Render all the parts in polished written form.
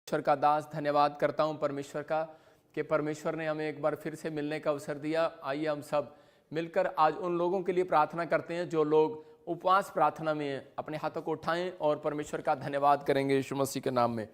ईश्वर का दास धन्यवाद करता हूँ परमेश्वर का कि परमेश्वर ने हमें एक बार फिर से मिलने का अवसर दिया। आइए हम सब मिलकर आज उन लोगों के लिए प्रार्थना करते हैं जो लोग उपवास प्रार्थना में हैं। अपने हाथों को उठाएं और परमेश्वर का धन्यवाद करेंगे यीशु मसीह के नाम में।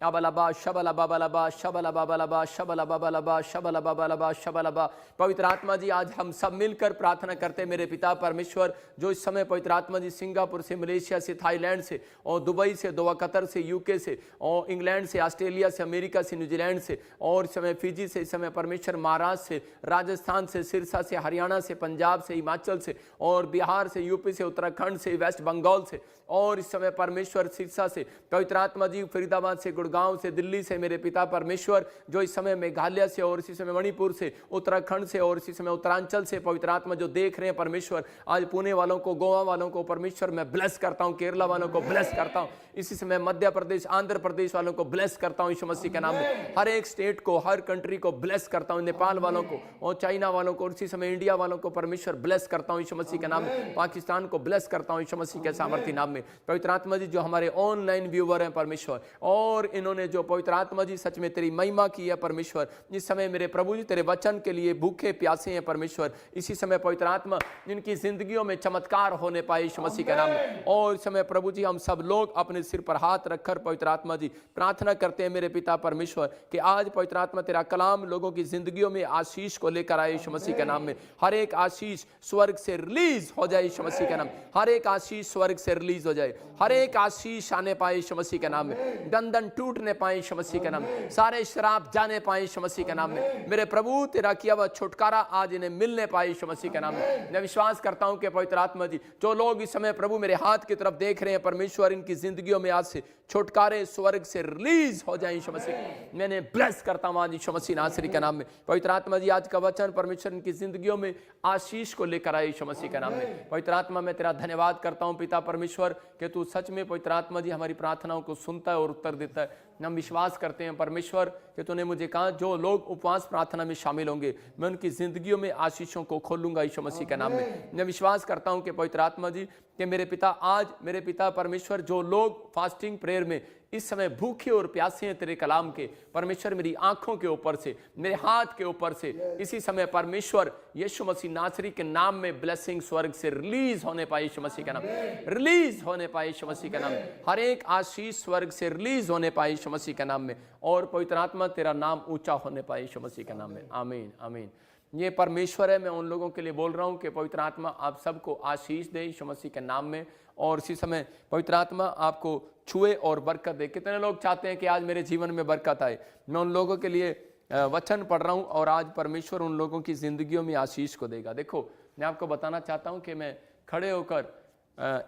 अबलबा शबलबा बलबा शबलबा बलबा शबलबा बलबा शबलबा बलबा शबलबा। पवित्र आत्मा जी, आज हम सब मिलकर प्रार्थना करते हैं मेरे पिता परमेश्वर, जो इस समय पवित्र आत्मा जी सिंगापुर से, मलेशिया से, थाईलैंड से और दुबई से, दोहा कतर से, यूके से और इंग्लैंड से, ऑस्ट्रेलिया से, अमेरिका से, न्यूजीलैंड से और इस समय फिजी से, इस समय परमेश्वर महाराष्ट्र से, राजस्थान से, सिरसा से, हरियाणा से, पंजाब से, हिमाचल से और बिहार से, यूपी से, उत्तराखंड से, वेस्ट बंगाल से और इस समय परमेश्वर सिरसा से, पवित्र आत्मा जी फरीदाबाद से, गुड़गांव से, दिल्ली से मेरे पिता परमेश्वर, जो इस समय मेघालय से और इसी समय मणिपुर से, उत्तराखंड से और इसी समय उत्तरांचल से पवित्र आत्मा जो देख रहे हैं परमेश्वर, आज पुणे वालों को, गोवा वालों को परमेश्वर मैं ब्लेस करता हूं, केरला वालों को ब्लेस करता हूं, इसी समय मध्य प्रदेश, आंध्र प्रदेश वालों को ब्लेस करता हूं यीशु मसीह के नाम में। हर एक स्टेट को, हर कंट्री को ब्लेस करता हूं, नेपाल वालों को और चाइना वालों को और इसी समय इंडिया वालों को परमेश्वर ब्लेस करता हूं यीशु मसीह के नाम में। पाकिस्तान को ब्लेस करता हूं यीशु मसीह के सामर्थ्य नाम में। पवित्र आत्मा जी जो हमारे ऑनलाइन व्यूअर हैं परमेश्वर, और इन्होंने जो पवित्र आत्मा जी सच में तेरी महिमा की है परमेश्वर, इस समय मेरे प्रभु जी तेरे वचन के लिए भूखे प्यासे हैं परमेश्वर, इसी समय पवित्र आत्मा जिनकी जिंदगियों में चमत्कार होने पाए यीशु मसीह के नाम में। और इस समय प्रभु जी हम सब लोग अपने सिर पर हाथ रखकर पवित्र आत्मा जी प्रार्थना करते हैं मेरे पिता परमेश्वर कि आज पवित्र आत्मा तेरा कलाम लोगों की जिंदगियों में आशीष को लेकर आए यीशु मसीह के नाम में। हर एक आशीष स्वर्ग से रिलीज हो जाए यीशु मसीह के नाम, हर एक आशीष स्वर्ग से रिलीज हो जाए, हर एक आशीष आने पाए यीशु मसीह के नाम में, बंधन टूटने पाए यीशु मसीह के नाम में, सारे शराब जाने पाए यीशु मसीह के नाम में। मेरे प्रभु तेरा किया हुआ छुटकारा आज इन्हें मिलने पाए यीशु मसीह के नाम में। मैं विश्वास करता हूं कि पवित्र आत्मा जी जो लोग इस समय प्रभु मेरे हाथ की तरफ देख रहे हैं परमेश्वर, इनकी जिंदगियों में आज से छुटकारे स्वर्ग से रिलीज हो जाए यीशु मसीह। मैंने ब्लेस करता हूं आज यीशु मसीह नासरी के नाम में। पवित्र आत्मा जी आज का वचन परमेश्वर इनकी जिंदगियों में आशीष को लेकर आए यीशु मसीह के नाम में। पवित्र आत्मा मैं तेरा धन्यवाद करता हूं पिता परमेश्वर कि तू सच में पवित्र आत्मा जी हमारी प्रार्थनाओं को सुनता है और उत्तर देता है। हम विश्वास करते हैं परमेश्वर कि तूने मुझे कहा जो लोग उपवास प्रार्थना में शामिल होंगे मैं उनकी जिंदगियों में आशीषों को खोलूंगा यीशु मसीह के नाम में। मैं विश्वास करता हूं कि पवित्र आत्मा जी कि मेरे पिता आज मेरे पिता परमेश्वर जो लोग फास्टिंग प्रेयर में इस समय भूखे और प्यासे हैं तेरे कलाम के परमेश्वर, मेरी आंखों के ऊपर से, मेरे हाथ के ऊपर से इसी समय परमेश्वर यीशु मसीह नासरी के नाम में ब्लेसिंग स्वर्ग से रिलीज होने पाए यीशु मसीह का नाम, रिलीज होने पाए यीशु मसीह का नाम, हर एक आशीष स्वर्ग से रिलीज होने पाए यीशु मसीह के नाम में, और पवित्र आत्मा तेरा नाम ऊंचा होने पाए यीशु मसीह के नाम में। आमीन आमीन। ये परमेश्वर है, मैं उन लोगों के लिए बोल रहा हूं कि पवित्र आत्मा आप सबको आशीष दे यीशु मसीह के नाम में, और इसी समय पवित्र आत्मा आपको छुए और बरकत दे। कितने लोग चाहते हैं कि आज मेरे जीवन में बरकत आए? मैं उन लोगों के लिए वचन पढ़ रहा हूं और आज परमेश्वर उन लोगों की जिंदगियों में आशीष को देगा। देखो मैं आपको बताना चाहता हूं कि मैं खड़े होकर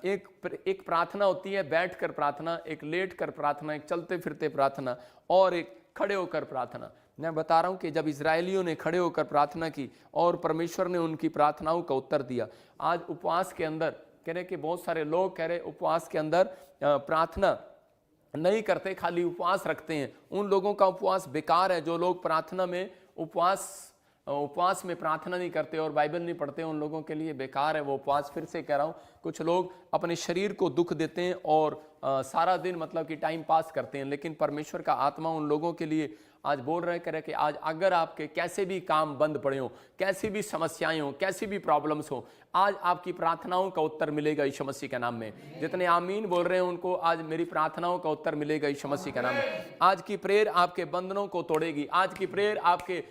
एक प्रार्थना होती है बैठ कर प्रार्थना, एक लेट कर प्रार्थना, एक चलते फिरते प्रार्थना और एक खड़े होकर प्रार्थना। मैं बता रहा हूं कि जब इजरायलियों ने खड़े होकर प्रार्थना की और परमेश्वर ने उनकी प्रार्थनाओं का उत्तर दिया। आज उपवास के अंदर कह रहे कि बहुत सारे लोग कह रहे उपवास के अंदर प्रार्थना नहीं करते, खाली उपवास रखते हैं। उन लोगों का उपवास बेकार है जो लोग प्रार्थना में उपवास में प्रार्थना नहीं करते और बाइबल नहीं पढ़ते, उन लोगों के लिए बेकार है वो उपवास। फिर से कह रहा हूँ, कुछ लोग अपने शरीर को दुख देते हैं और सारा दिन मतलब कि टाइम पास करते हैं, लेकिन परमेश्वर का आत्मा उन लोगों के लिए आज बोल रहे करे कि आज अगर आपके कैसे भी काम बंद पड़े हो, कैसी भी समस्याएं हो, कैसी भी प्रॉब्लम्स हो, आज आपकी प्रार्थनाओं का उत्तर मिलेगा यीशु मसीह के नाम में। जितने आमीन बोल रहे हैं उनको आज मेरी प्रार्थनाओं का उत्तर मिलेगा यीशु मसीह के नाम में। आज की प्रेयर आपके बंधनों को तोड़ेगी, आज की प्रेयर आपके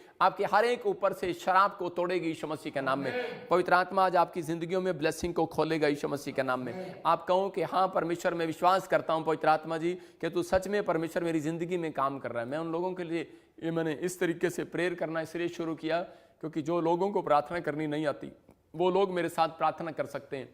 हर एक ऊपर से शराब को तोड़ेगी यीशु मसीह के नाम में। पवित्र आत्मा आज आपकी जिंदगियों में ब्लेसिंग को खोलेगा यीशु मसीह के नाम में। आप कहो कि हाँ परमेश्वर मैं विश्वास करता हूँ पवित्र आत्मा जी कि तू सच में परमेश्वर मेरी जिंदगी में काम कर रहा है। मैं उन लोगों के लिए ये मैंने इस तरीके से प्रेयर करना इसलिए शुरू किया क्योंकि जो लोगों को प्रार्थना करनी नहीं आती वो लोग मेरे साथ प्रार्थना कर सकते हैं,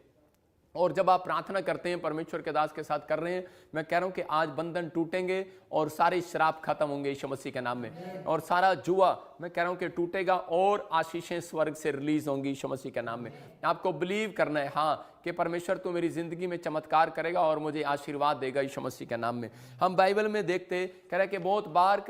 और जब आप प्रार्थना करते हैं परमेश्वर के दास के साथ कर रहे हैं, मैं कह रहा हूं कि आज बंधन टूटेंगे और सारे शराब खत्म होंगे यीशु मसीह के नाम में, और सारा जुआ मैं कह रहा हूं कि टूटेगा और आशीषें स्वर्ग से रिलीज होंगी यीशु मसीह के नाम में। आपको बिलीव करना है हाँ कि परमेश्वर तू मेरी जिंदगी में चमत्कार करेगा और मुझे आशीर्वाद देगा यीशु मसीह के नाम में। हम बाइबल में देखते कह रहे कि बहुत बार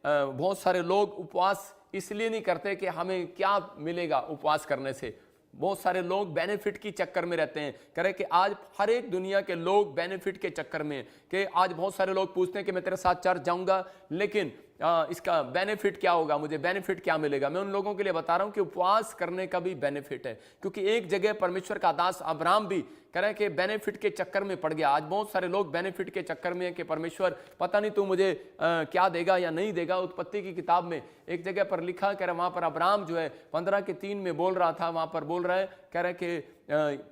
बहुत सारे लोग उपवास इसलिए नहीं करते कि हमें क्या मिलेगा उपवास करने से, बहुत सारे लोग बेनिफिट की चक्कर में रहते हैं। कह रहे कि आज हर एक दुनिया के लोग बेनिफिट के चक्कर में, कि आज बहुत सारे लोग पूछते हैं कि मैं तेरे साथ चर्च जाऊंगा, लेकिन इसका बेनिफिट क्या होगा, मुझे बेनिफिट क्या मिलेगा। मैं उन लोगों के लिए बता रहा हूं कि उपवास करने का भी बेनिफिट है, क्योंकि एक जगह परमेश्वर का दास अब्राहम भी कह रहे हैं कि बेनिफिट के चक्कर में पड़ गया। आज बहुत सारे लोग बेनिफिट के चक्कर में है कि परमेश्वर पता नहीं तू मुझे क्या देगा या नहीं देगा। उत्पत्ति की किताब में एक जगह पर लिखा, कह रहे वहां पर अब्राहम जो है 15:3 में बोल रहा था, वहां पर बोल रहा है, कह रहे कि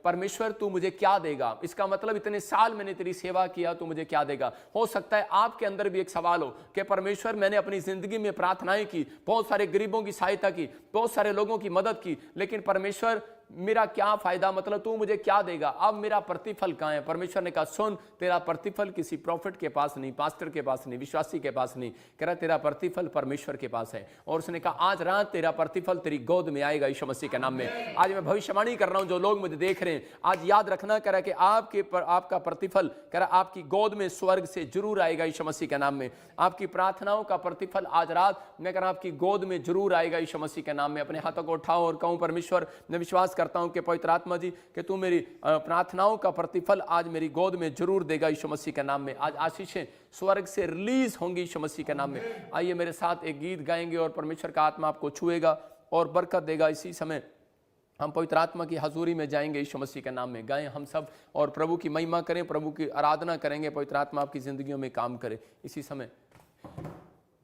परमेश्वर तू मुझे क्या देगा। इसका मतलब इतने साल मैंने तेरी सेवा किया, तू मुझे क्या देगा। हो सकता है आपके अंदर भी एक सवाल हो कि परमेश्वर मैंने अपनी जिंदगी में प्रार्थनाएं की, बहुत सारे गरीबों की सहायता की, बहुत सारे लोगों की मदद की, लेकिन परमेश्वर मेरा क्या फायदा, मतलब तू मुझे क्या देगा, अब मेरा प्रतिफल कहां है। परमेश्वर ने कहा सुन, तेरा प्रतिफल किसी प्रॉफिट के पास नहीं, पास्टर के पास नहीं, विश्वासी के पास नहीं, कह रहा तेरा प्रतिफल परमेश्वर के पास है। और उसने कहा आज रात तेरा प्रतिफल तेरी गोद में आएगा यीशु मसीह के नाम में। आज मैं भविष्यवाणी कर रहा हूं, जो लोग मुझे देख रहे हैं आज याद रखना, कह रहा कि आपका प्रतिफल कह रहा आपकी गोद में स्वर्ग से जरूर आएगा यीशु मसीह के नाम में। आपकी प्रार्थनाओं का प्रतिफल आज रात मैं कह रहा आपकी गोद में जरूर आएगा यीशु मसीह के नाम में। अपने हाथों को उठाओ और कहूं परमेश्वर मैं विश्वास करता हूं कि पवित्र आत्मा जी कि तू मेरी प्रार्थनाओं का प्रतिफल आज मेरी गोद में जरूर देगा यीशु मसीह के नाम में। आज आशीषें स्वर्ग से रिलीज होंगी यीशु मसीह के नाम में। आइए मेरे साथ एक गीत गाएंगे और परमेश्वर का आत्मा आपको छुएगा और बरकत देगा। इसी समय हम पवित्र आत्मा की हजूरी में जाएंगे यीशु मसीह के नाम में। गाएं हम सब और प्रभु की महिमा करें, प्रभु की आराधना करेंगे। पवित्र आत्मा आपकी जिंदगियों में काम करे। इसी समय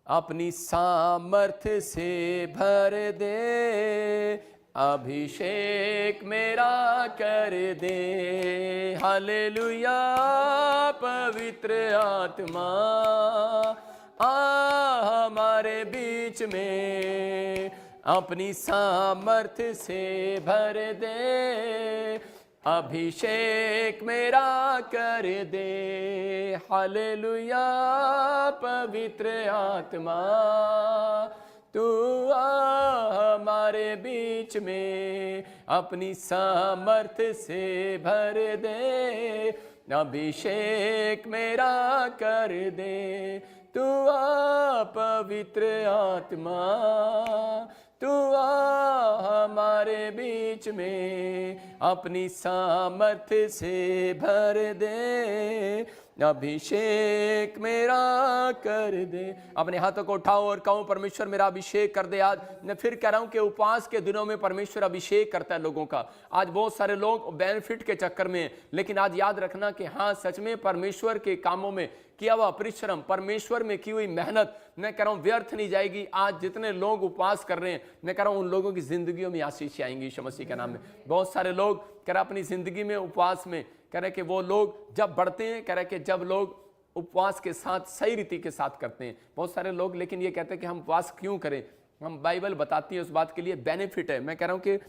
अपनी सामर्थ्य से भर दे, अभिषेक मेरा कर दे। हालेलुया पवित्र आत्मा हमारे बीच में, अपनी सामर्थ्य से भर दे, अभिषेक मेरा कर दे। हालेलुया पवित्र आत्मा तू हमारे बीच में, अपनी सामर्थ्य से भर दे, अभिषेक मेरा कर दे। तू पवित्र आत्मा तू हमारे बीच में, अपनी सामर्थ्य से भर दे, अभिषेक मेरा कर दे। अपने हाथों को उठाओ और कहो परमेश्वर मेरा अभिषेक कर दे। आज मैं फिर कह रहा हूं कि उपवास के दिनों में परमेश्वर अभिषेक करता है लोगों का। आज बहुत सारे लोग बेनिफिट के चक्कर में, लेकिन आज याद रखना कि हाँ सच में परमेश्वर के कामों में किया हुआ परिश्रम, परमेश्वर में की हुई मेहनत मैं कह रहा हूं व्यर्थ नहीं जाएगी। आज जितने लोग उपवास कर रहे हैं मैं कह रहा हूं उन लोगों की जिंदगियों में आशीष आएंगी यीशु मसीह के नाम में। बहुत सारे लोग कह रहे अपनी जिंदगी में उपवास में कह रहे कि वो लोग जब बढ़ते हैं, कह रहे कि जब लोग उपवास के साथ सही रीति के साथ करते हैं। बहुत सारे लोग लेकिन ये कहते हैं कि हम उपवास क्यों करें, हम बाइबल बताती है उस बात के लिए बेनिफिट है। मैं कह रहा हूं कि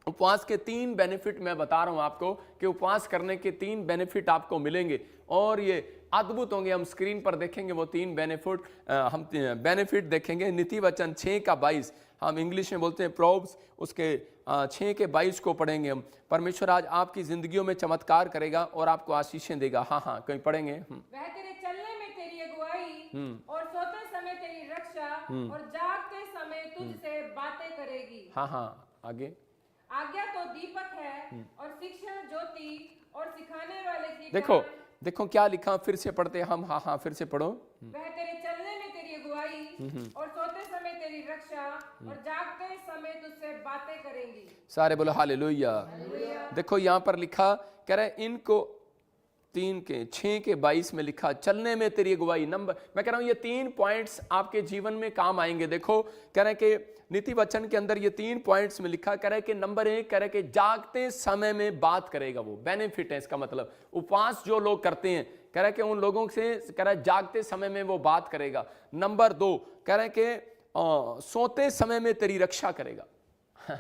उपवास के 3 बेनिफिट मैं बता रहा हूं आपको कि उपवास करने के 3 बेनिफिट आपको मिलेंगे और ये अद्भुत होंगे। हम स्क्रीन पर देखेंगे वो 3 बेनिफिट देखेंगे। नीति वचन 6:22 हम इंग्लिश में बोलते हैं प्रोव्स, उसके 6:22 को पढ़ेंगे हम। परमेश्वर आज आपकी जिंदगियों में चमत्कार करेगा और आपको आशीषें देगा। हाँ कहीं पढ़ेंगे। वह तेरे चलने में तेरी अगुवाई और सोते समय तेरी रक्षा और जागते समय तुझसे बातें करेगी। हाँ आगे। आज्ञा तो दीपक है और शिक्षा ज्योति और सिखाने वाले की देखो क्या लिखा, फिर से पढ़ते हम। हाँ फिर से पढ़ो। वह तेरे चलने में तेरी अगुवाई और सोते समय तेरी रक्षा और जागते समय तुझसे बातें करेंगी। सारे बोलो हालेलुया। देखो यहाँ पर लिखा, कह रहे इनको 6:22 में लिखा चलने में तेरी अगुवाई। नंबर मैं कह रहा हूं ये 3 पॉइंट्स आपके जीवन में काम आएंगे। देखो कह रहे कि नीति वचन के अंदर ये 3 पॉइंट्स में लिखा, कह रहे कि नंबर 1 कह रहे कि जागते समय में बात करेगा। वो बेनिफिट है इसका मतलब। उपवास जो लोग करते हैं कह रहे कि उन लोगों से कह रहे जागते समय में वो बात करेगा। नंबर 2 कह रहे कि सोते समय में तेरी रक्षा करेगा।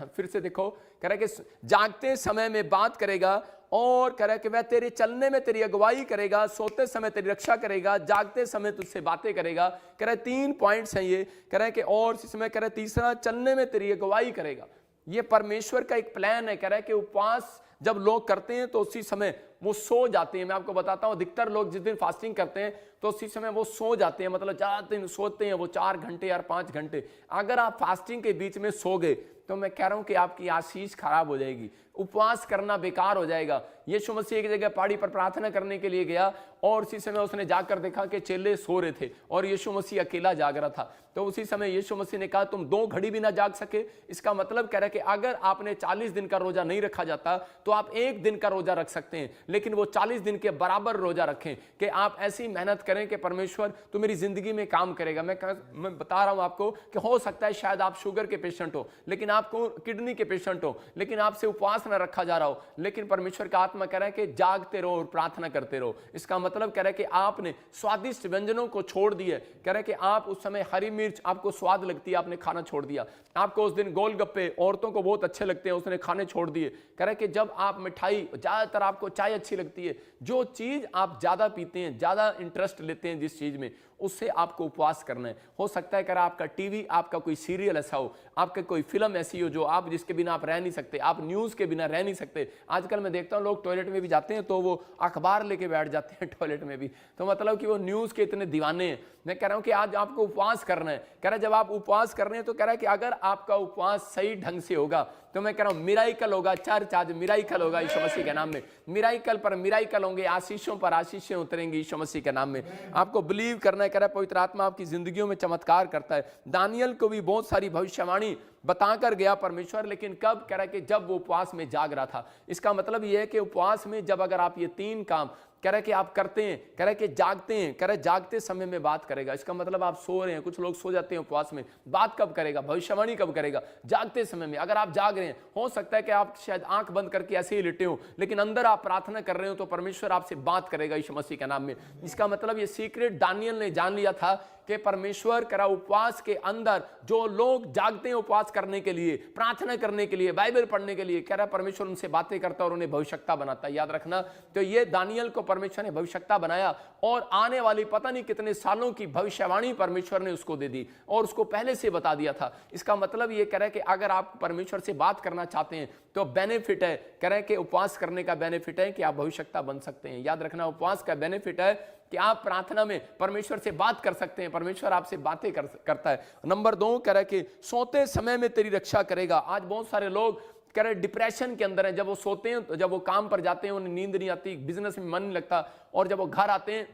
फिर से देखो कह रहे कि जागते समय में बात करेगा और कह रहा है कि वह तेरे चलने में तेरी अगुवाई करेगा, सोते समय तेरी रक्षा करेगा, जागते समय तुझसे बातें करेगा। कह रहा है 3 पॉइंट्स हैं ये। कह रहा है कि और इसमें कह रहा है तीसरा चलने में तेरी अगुवाई करेगा। ये परमेश्वर का एक प्लान है। कह रहा है कि उपवास जब लोग करते हैं तो उसी समय वो सो जाते हैं। मैं आपको बताता हूं, अधिकतर लोग जिस दिन फास्टिंग करते हैं तो उसी समय वो सो जाते हैं, मतलब ज्यादा दिन सोते हैं वो 4 घंटे या 5 घंटे। अगर आप फास्टिंग के बीच में सो गए तो मैं कह रहा हूं कि आपकी आशीष खराब हो जाएगी, उपवास करना बेकार हो जाएगा। यीशु मसीह एक जगह पहाड़ी पर प्रार्थना करने के लिए गया और उसी समय उसने जाकर देखा कि चेले सो रहे थे और यीशु मसीह अकेला जाग रहा था। तो उसी समय यीशु मसीह ने कहा तुम 2 घड़ी भी ना जाग सके। इसका मतलब कह रहा है कि अगर आपने 40 दिन का रोजा नहीं रखा जाता तो आप 1 दिन का रोजा रख सकते हैं, लेकिन वो 40 दिन के बराबर रोजा रखें कि आप ऐसी मेहनत करें कि परमेश्वर तो मेरी जिंदगी में काम करेगा। मैं बता रहा हूं आपको कि हो सकता है शायद आप शुगर के पेशेंट हो, लेकिन आपको किडनी के पेशेंट हो, लेकिन आपसे उपवास ना रखा जा रहा हो, लेकिन परमेश्वर का आत्मा कह रहा है कि जागते रहो और प्रार्थना करते रहो। इसका मतलब कह रहा है कि आपने स्वादिष्ट व्यंजनों को छोड़ दिए। कह रहा है कि आप उस समय हरी मिर्च आपको स्वाद लगती है, आपने खाना छोड़ दिया। आपको उस दिन गोलगप्पे औरतों को बहुत अच्छे लगते हैं, उसने खाने छोड़ दिए। कह रहा है कि जब आप मिठाई, ज्यादातर आपको चाय अच्छी लगती है, जो चीज आप ज्यादा पीते हैं, ज्यादा इंटरेस्ट लेते हैं जिस चीज में, उससे आपको उपवास करना है। हो सकता है कि आपका टीवी, आपका कोई सीरियल ऐसा हो, आपका कोई फिल्म ऐसी हो जो आप जिसके बिना आप रह नहीं सकते, आप न्यूज़ के बिना रह नहीं सकते। आजकल मैं देखता हूँ लोग टॉयलेट में भी जाते हैं तो वो अखबार लेके बैठ जाते हैं टॉयलेट में भी, तो मतलब कि वो न्यूज़ के इतने दीवाने हैं। मैं कह रहा हूँ कि आज आपको उपवास करना है। कह रहा है जब आप उपवास कर रहे हैं तो कह रहा है कि अगर आपका उपवास सही ढंग से होगा तो मैं कह रहा हूं मिराइकल होगा। चर्च आज मिराइकल होगा यीशु मसीह के नाम में, मिराइकल पर मिराइकल होंगे, आशीषों पर आशीषें उतरेंगी यीशु मसीह के नाम में। आपको बिलीव करना है। कह रहा है पवित्र आत्मा आपकी जिंदगियों में चमत्कार करता है। दानियल को भी बहुत सारी भविष्यवाणी बताकर गया परमेश्वर, लेकिन कब? कह रहा है कि जब वो उपवास में जाग रहा था। इसका मतलब यह है कि उपवास में जब अगर आप ये 3 काम कह रहा है कि आप करते हैं, कह रहा है कि जागते हैं, कह रहा है जागते समय में बात करेगा। इसका मतलब आप सो रहे हैं, कुछ लोग सो जाते हैं उपवास में, बात कब करेगा? भविष्यवाणी कब करेगा? जागते समय में। अगर आप जाग रहे हैं, हो सकता है कि आप शायद आंख बंद करके ऐसे ही लेटे हो, लेकिन अंदर आप प्रार्थना कर रहे हो तो परमेश्वर आपसे बात करेगा यीशु मसीह के नाम में। इसका मतलब ये सीक्रेट दानियल ने जान लिया था कि परमेश्वर करा उपवास के अंदर जो लोग जागते हैं उपवास करने के लिए, प्रार्थना करने के लिए, बाइबल पढ़ने के लिए, कह रहा परमेश्वर उनसे बातें करता और उन्हें भविष्यता बनाता है। याद रखना, तो ये दानियल को परमेश्वर ने भविष्यता बनाया और आने वाली पता नहीं कितने सालों की भविष्यवाणी परमेश्वर ने उसको दे दी और उसको पहले से बता दिया था। इसका मतलब ये कह रहा है कि अगर आप परमेश्वर से बात करना चाहते हैं तो बेनिफिट है, कह रहे हैं कि उपवास करने का बेनिफिट है कि आप भविष्यता बन सकते हैं। याद रखना, उपवास का बेनिफिट है कि आप प्रार्थना में परमेश्वर से बात कर सकते हैं, परमेश्वर आपसे बातें करता है। नंबर 2 कह रहा है कि सोते समय में तेरी रक्षा करेगा। आज बहुत सारे लोग कह रहे डिप्रेशन के अंदर हैं। जब वो सोते हैं, जब वो काम पर जाते हैं उन्हें नींद नहीं आती, बिजनेस में मन नहीं लगता, और जब वो घर आते हैं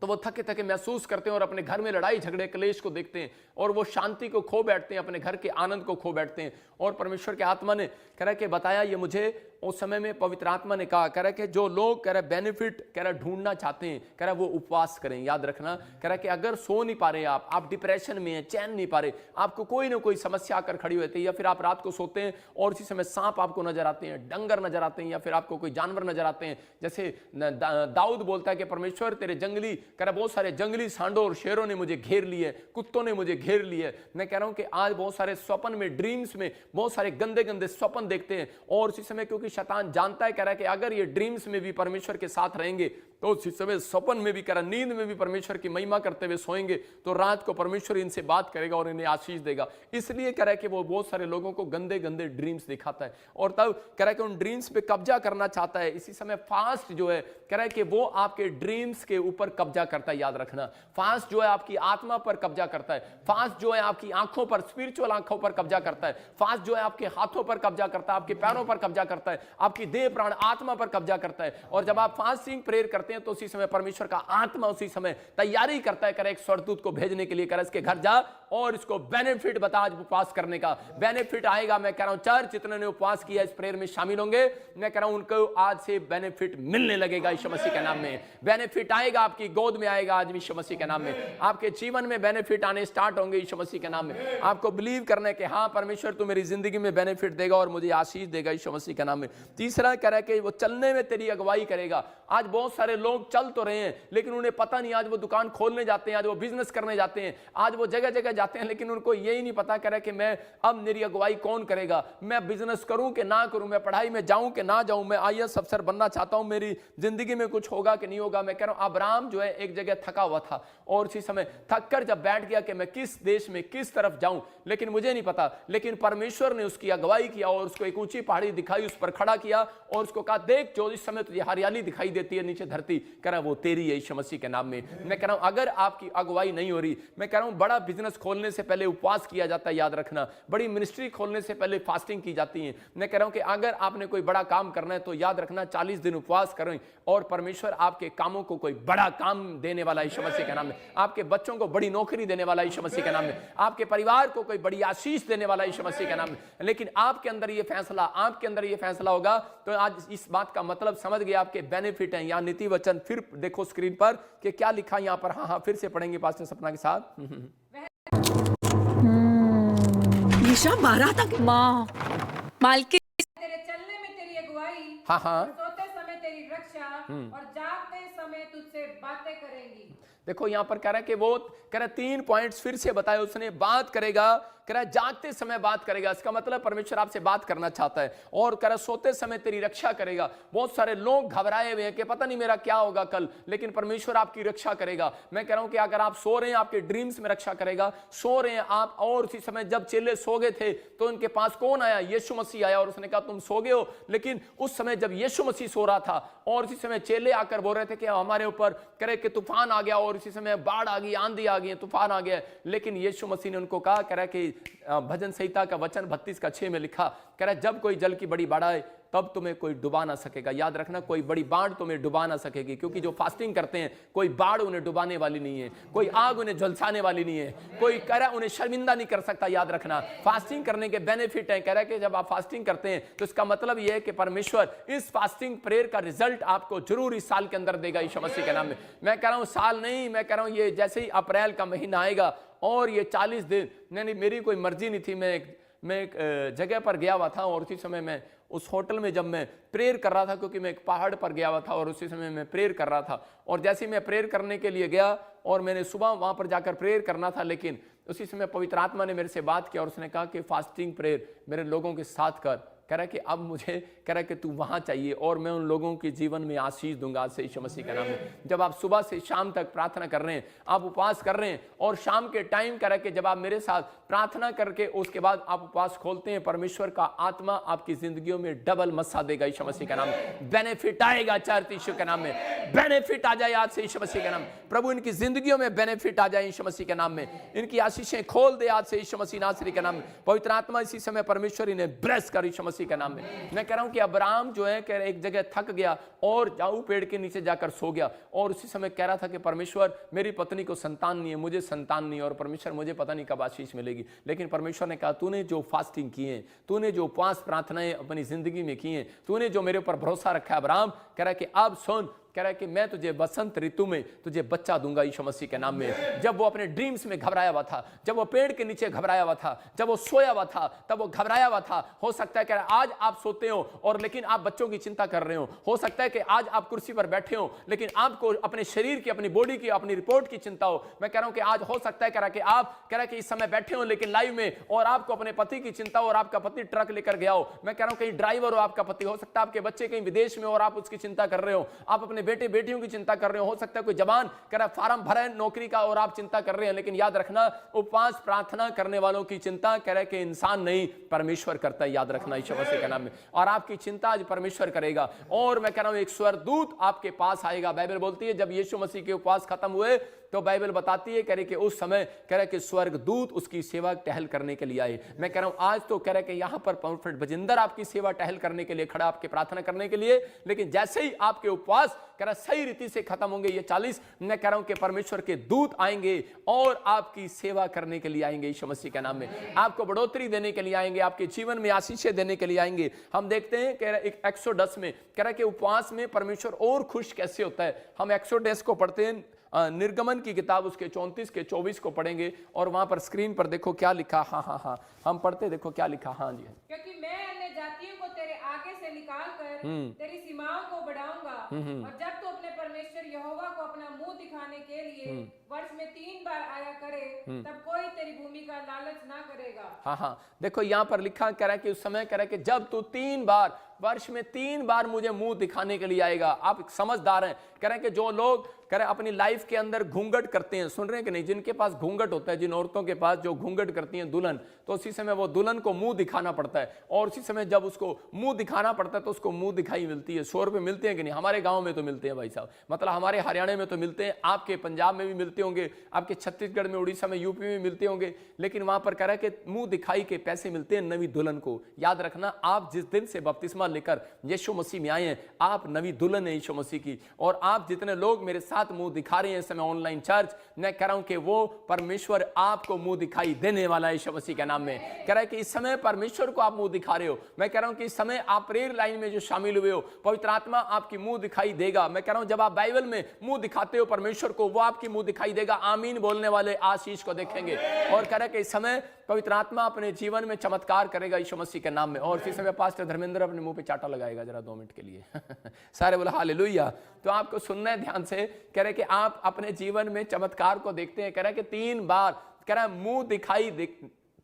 तो वो थके थके महसूस करते हैं और अपने घर में लड़ाई झगड़े क्लेश को देखते हैं और वो शांति को खो बैठते हैं, अपने घर के आनंद को खो बैठते हैं। और परमेश्वर के आत्मा ने कह रहा कि बताया ये मुझे उस समय में पवित्र आत्मा ने कहा, कह रहा कि जो लोग कह रहे बेनिफिट कह रहा ढूंढना चाहते हैं, कह रहा वो उपवास करें। याद रखना, कह रहा कि अगर सो नहीं पा रहे आप डिप्रेशन में हैं, चैन नहीं पा रहे, आपको कोई ना कोई समस्या आकर खड़ी होती है, या फिर आप रात को सोते हैं और उसी समय सांप आपको नजर आते हैं, डंगर नजर आते हैं, या फिर आपको कोई जानवर नजर आते हैं। जैसे दाऊद बोलता है कि परमेश्वर तेरे जंगली, कह रहा बहुत सारे जंगली सांडों और शेरों ने मुझे घेर लिए, कुत्तों ने मुझे घेर लिए। मैं कह रहा हूं कि आज बहुत सारे स्वप्न में, ड्रीम्स में बहुत सारे गंदे गंदे स्वप्न देखते हैं और उसी समय क्योंकि शैतान जानता है, कह रहा है कि अगर ये ड्रीम्स में भी परमेश्वर के साथ रहेंगे तो उसी समय स्वप्न में भी, कह रहा नींद में भी परमेश्वर की महिमा करते हुए सोएंगे तो रात को परमेश्वर इनसे बात करेगा और इन्हें आशीष देगा। इसलिए कह रहा है कि वो बहुत सारे लोगों को गंदे गंदे ड्रीम्स दिखाता है और तब कह रहा है कि उन ड्रीम्स पे कब्जा करना चाहता है। इसी समय फास्ट जो है, कह रहा है कि वो आपके ड्रीम्स के ऊपर कब्जा करता है। याद रखना, फास्ट जो है आपकी आत्मा पर कब्जा करता है, फास्ट जो है आपकी आंखों पर, स्पिरिचुअल आंखों पर कब्जा करता है, फास्ट जो है आपके हाथों पर कब्जा करता है, आपके पैरों पर कब्जा करता है, आपकी देह प्राण आत्मा पर कब्जा करता है। और जब आप फास्टिंग प्रेयर करते हैं तो उसी समय परमेश्वर का आत्मा उसी समय तैयारी करता है, करे एक स्वर्गदूत को भेजने के लिए, करे इसके घर जा और इसको बेनिफिट बता आज उपवास करने का। बेनिफिट आएगा। मैं कह रहा हूं चर्च जितने ने उपवास किया इस प्रेयर में शामिल होंगे, मैं कह रहा हूं उनको आज से बेनिफिट मिलने लगेगा यीशु मसीह के नाम में। बेनिफिट आएगा, आपकी गोद में आएगा आज यीशु मसीह के नाम में। आपके जीवन में बेनिफिट आने स्टार्ट होंगे यीशु मसीह के नाम में। आपको बिलीव करना है कि हाँ परमेश्वर तू मेरी जिंदगी में बेनिफिट देगा और मुझे आशीष देगा यीशु मसीह के नाम में। तीसरा कह रहा है कि वो चलने में तेरी अगुवाई करेगा। आज बहुत सारे सारे लोग चल तो रहे हैं लेकिन उन्हें पता नहीं, आज वो दुकान खोलने जाते हैं, आज वो बिजनेस करने जाते हैं, आज वो जगह जगह जाते हैं, लेकिन उनको यही नहीं पता करे कि मैं अब मेरी अगुवाई कौन करेगा, मैं बिजनेस करूं कि ना करूं, मैं पढ़ाई में जाऊं कि ना जाऊं, मैं आईएएस अफसर बनना चाहता हूं, मेरी जिंदगी में कुछ होगा कि नहीं होगा। मैं कह रहा हूं अब्राहम जो है एक जगह थका हुआ था और उसी समय थक कर जब बैठ गया कि मैं किस देश में किस तरफ जाऊं, लेकिन मुझे नहीं पता, लेकिन परमेश्वर ने उसकी अगुवाई किया और उसको एक ऊंची पहाड़ी दिखाई, उस पर खड़ा किया और उसको कहा देख जो इस समय तुझे हरियाली दिखाई देती है नीचे धरती, कह रहा वो तेरी है यीशु मसीह के नाम में। मैं कह रहा हूं अगर आपकी अगुवाई नहीं हो रही, मैं कह रहा हूं बड़ा बिजनेस खोलने से पहले उपवास किया जाता है, याद रखना, बड़ी मिनिस्ट्री खोलने से पहले फास्टिंग की जाती है। मैं कह रहा हूं कि अगर आपने कोई बड़ा काम करना है तो याद रखना 40 दिन उपवास करें और परमेश्वर आपके कामों को कोई बड़ा काम देने वाला यीशु मसीह के नाम में, आपके बच्चों को बड़ी नौकरी देने वाला यीशु मसीह के नाम में, आपके परिवार को कोई बड़ी आशीष देने वाला यीशु मसीह के नाम में। लेकिन आपके अंदर ये फैसला, आपके अंदर ये फैसला होगा तो आज इस बात का मतलब समझ गए, आपके बेनिफिट हैं। यहाँ नीति वचन फिर देखो स्क्रीन पर कि क्या लिखा यहाँ पर, हाँ फिर से पढ़ेंगे पास्टर सपना के साथ। निशा मारा था माँ मालकिन तेरे चलने में तेरी अगुवाई, हाँ हाँ और सोते समय तेरी रक्षा और जागते समय तुझसे बातें करेंगी। देखो यहां पर कह रहा है कि वो कह रहा 3 पॉइंट्स फिर से बताए उसने, बात करेगा, कह रहा जागते समय बात करेगा, इसका मतलब परमेश्वर आपसे बात करना चाहता है, और कह रहा सोते समय तेरी रक्षा करेगा। बहुत सारे लोग घबराए हुए हैं कि पता नहीं मेरा क्या होगा कल, लेकिन परमेश्वर आपकी रक्षा करेगा। मैं कह रहा हूं कि अगर आप सो रहे हैं आपके ड्रीम्स में रक्षा करेगा, सो रहे हैं आप, और उसी समय जब चेले सो गए थे तो उनके पास कौन आया, यीशु मसीह आया और उसने कहा तुम सो गए हो, लेकिन उस समय जब यीशु मसीह सो रहा था और उसी समय चेले आकर बोल रहे थे कि हमारे ऊपर करे कि तूफान आ गया और इसी समय बाढ़ आ गई, आंधी आ गई, तूफान आ गया, लेकिन यीशु मसीह ने उनको कहा, कह रहा कि भजन संहिता का वचन 32:6 में लिखा, कह रहा जब कोई जल की बड़ी बाढ़ आए तब तुम्हें कोई डुबा ना सकेगा। याद रखना कोई बड़ी बाढ़ तुम्हें डुबा ना सकेगी, क्योंकि जो फास्टिंग करते हैं कोई बाढ़ उन्हें डुबाने वाली नहीं है, कोई आग उन्हें झुलसाने वाली नहीं है, कोई कह रहा उन्हें शर्मिंदा नहीं कर सकता। याद रखना फास्टिंग करने के बेनिफिट है, कह रहा है कि जब आप फास्टिंग करते हैं तो इसका मतलब यह है कि परमेश्वर इस फास्टिंग प्रेयर का रिजल्ट आपको जरूर इस साल के अंदर देगा यीशु मसीह के नाम में। मैं कह रहा हूं साल नहीं, मैं कह रहा हूं ये जैसे ही अप्रैल का महीना आएगा और ये 40 दिन, नहीं मेरी कोई मर्जी नहीं थी, मैं एक जगह पर गया हुआ था और उसी समय मैं उस होटल में जब मैं प्रेयर कर रहा था, क्योंकि मैं एक पहाड़ पर गया हुआ था और उसी समय मैं प्रेयर कर रहा था, और जैसे ही मैं प्रेयर करने के लिए गया और मैंने सुबह वहां पर जाकर प्रेयर करना था, लेकिन उसी समय पवित्र आत्मा ने मेरे से बात किया और उसने कहा कि फास्टिंग प्रेयर मेरे लोगों के साथ कर। कह रहा है कि अब मुझे कह रहा है कि तू वहां चाहिए और मैं उन लोगों के जीवन में आशीष दूंगा आज से यीशु मसीह के नाम में। जब आप सुबह से शाम तक प्रार्थना कर रहे हैं, आप उपवास कर रहे हैं और शाम के टाइम कह रहा है कि जब आप मेरे साथ प्रार्थना करके उसके बाद आप उपवास खोलते हैं, परमेश्वर का आत्मा आपकी जिंदगियों में डबल मस्सा देगा यीशु मसीह के नाम में। बेनिफिट आएगा चार यीशु के नाम में, बेनिफिट आ जाए आज से यीशु मसीह के नाम। प्रभु इनकी जिंदगियों में बेनिफिट आ जाए यीशु मसीह के नाम में, इनकी आशीषें खोल दे आज से यीशु मसीह नासरी के नाम में। पवित्र आत्मा इसी समय परमेश्वर इन्हें ब्लेस कर यीशु मसीह के नाम में। मैं कह रहा हूं कि अब्राहम जो है कह रहा एक जगह थक गया और जाऊ पेड़ के नीचे जाकर सो गया और उसी समय कह रहा था कि परमेश्वर मेरी पत्नी को संतान नहीं है, मुझे संतान नहीं है और परमेश्वर मुझे पता नहीं कब आशीष मिलेगी। लेकिन परमेश्वर ने कहा तूने जो फास्टिंग की है, तूने जो उपवास प्रार्थनाएं अपनी जिंदगी में की हैं, तूने जो मेरे ऊपर भरोसा रखा है अब्राहम, कह रहा है कि अब सुन, कह रहा है कि मैं तुझे वसंत ऋतु में तुझे बच्चा दूंगा यीशु मसीह के नाम में। जब वो अपने ड्रीम्स में घबराया हुआ था, जब वो पेड़ के नीचे घबराया हुआ था, जब वो सोया हुआ था, तब वो घबराया हुआ था। हो सकता है कह रहा है आज आप सोते हो और लेकिन आप बच्चों की चिंता कर रहे हो सकता है कि आज आप कुर्सी पर बैठे हो लेकिन आपको अपने शरीर की, अपनी बॉडी की, अपनी रिपोर्ट की चिंता हो। मैं कह रहा हूं कि आज हो सकता है कह रहा कि आप कह रहा कि इस समय बैठे हो लेकिन लाइव में और आपको अपने पति की चिंता हो और आपका पति ट्रक लेकर गया हो। मैं कह रहा हूं कहीं ड्राइवर हो आपका पति, हो सकता है आपके बच्चे कहीं विदेश में और आप उसकी चिंता कर रहे हो, आप अपने बेटे बेटियों की चिंता कर रहे हो सकता है कोई जवान कह रहा फार्म भरे नौकरी का और आप चिंता कर रहे हैं। लेकिन याद रखना उपवास प्रार्थना करने वालों की चिंता कह रहे कि इंसान नहीं, परमेश्वर करता है। याद रखना यीशु मसीह के नाम में, और आपकी चिंता आज परमेश्वर करेगा। और मैं कह रहा हूं एक स्वर्गदूत आपके पास आएगा। बाइबल बोलती है जब यीशु मसीह के उपवास खत्म हुए तो बाइबल बताती है कह रहे कि उस समय कह रहे कि स्वर्गदूत उसकी सेवा टहल करने के लिए आए। मैं कह रहा हूं आज तो कह रहे कि यहां पर प्रोफेट बजिंदर आपकी सेवा टहल करने के लिए खड़ा, आपके प्रार्थना करने के लिए। लेकिन जैसे ही आपके उपवास कह रहा सही रीति से खत्म होंगे ये 40, मैं कह रहा हूं कि परमेश्वर के दूत आएंगे और आपकी सेवा करने के लिए आएंगे यीशु मसीह के नाम में, आपको बढ़ोतरी देने के लिए आएंगे, आपके जीवन में आशीषें देने के लिए आएंगे। हम देखते हैं कह रहा एक एक्सोडस में कह रहा कि उपवास में परमेश्वर और खुश कैसे होता है। हम एक्सोडस को पढ़ते हैं, निर्गमन की किताब उसके 34 के 24 को पढ़ेंगे और वहां पर स्क्रीन पर देखो क्या लिखा। हाँ हम पढ़ते देखो क्या लिखा। हाँ जी, क्योंकि मैं अन्य जातियों को तेरे आगे से निकाल कर तेरी सीमाओं को बढ़ाऊंगा और जब तू अपने परमेश्वर यहोवा को अपना मुंह दिखाने के लिए वर्ष में 3 बार आया करे, तब कोई तेरी भूमि का लालच ना करेगा। हाँ हाँ, देखो यहाँ पर लिखा कह रहा है कि उस समय कह रहा है कि जब तू 3 बार, वर्ष में 3 बार मुझे मुंह दिखाने के लिए आएगा। आप समझदार हैं, कह रहे हैं कि जो लोग कह रहे हैं अपनी लाइफ के अंदर घूंघट करते हैं, सुन रहे हैं कि नहीं, जिनके पास घूंघट होता है, जिन औरतों के पास जो घूंघट करती हैं दुल्हन, तो उसी समय वो दुल्हन को मुंह दिखाना पड़ता है, और उसी समय जब उसको मुंह दिखाना पड़ता है तो उसको मुंह दिखाई मिलती है। 100 रुपए मिलते हैं कि नहीं? हमारे गांव में तो मिलते हैं भाई साहब, मतलब हमारे हरियाणा में तो मिलते हैं, आपके पंजाब में भी मिलते होंगे, आपके छत्तीसगढ़ में, उड़ीसा में, यूपी में मिलते होंगे, लेकिन वहां पर कह रहा है कि मुंह दिखाई के पैसे मिलते हैं नवी दुल्हन को। याद रखना, आप जिस दिन से बपतिस्मा लेकर यीशु मसीह में आए हैं, आप नवी दुल्हन है यीशु मसीह की। और आप जितने लोग मेरे साथ मुंह दिखा रहे हैं इस समय ऑनलाइन चर्च, मैं कह रहा हूं कि वो परमेश्वर आपको मुंह दिखाई देने वाला है यीशु मसीह के नाम में। कह रहा है कि इस समय परमेश्वर को आप मुंह दिखा रहे हो। मैं कह रहा हूं कि इस समय आप प्रेयर लाइन में जो शामिल हुए हो, पवित्र आत्मा आपकी मुंह दिखाई देगा। मैं कह रहा हूं जब आप बाइबल में मुंह दिखाते हो परमेश्वर को, वो आपकी मुंह दिखाई देगा। आमीन बोलने वाले आशीष को देखेंगे। और कह रहा है कि इस समय पवित्र आत्मा अपने जीवन में चमत्कार करेगा यीशु मसीह के नाम में। और इसी समय पास्टर धर्मेंद्र अपने मुंह पे चाटा लगाएगा जरा 2 मिनट के लिए। सारे बोला हालेलुया। तो आपको सुनना है ध्यान से। कह रहे कि आप अपने जीवन में चमत्कार को देखते हैं। कह रहा है कि 3 बार, कह रहा है मुंह दिखाई,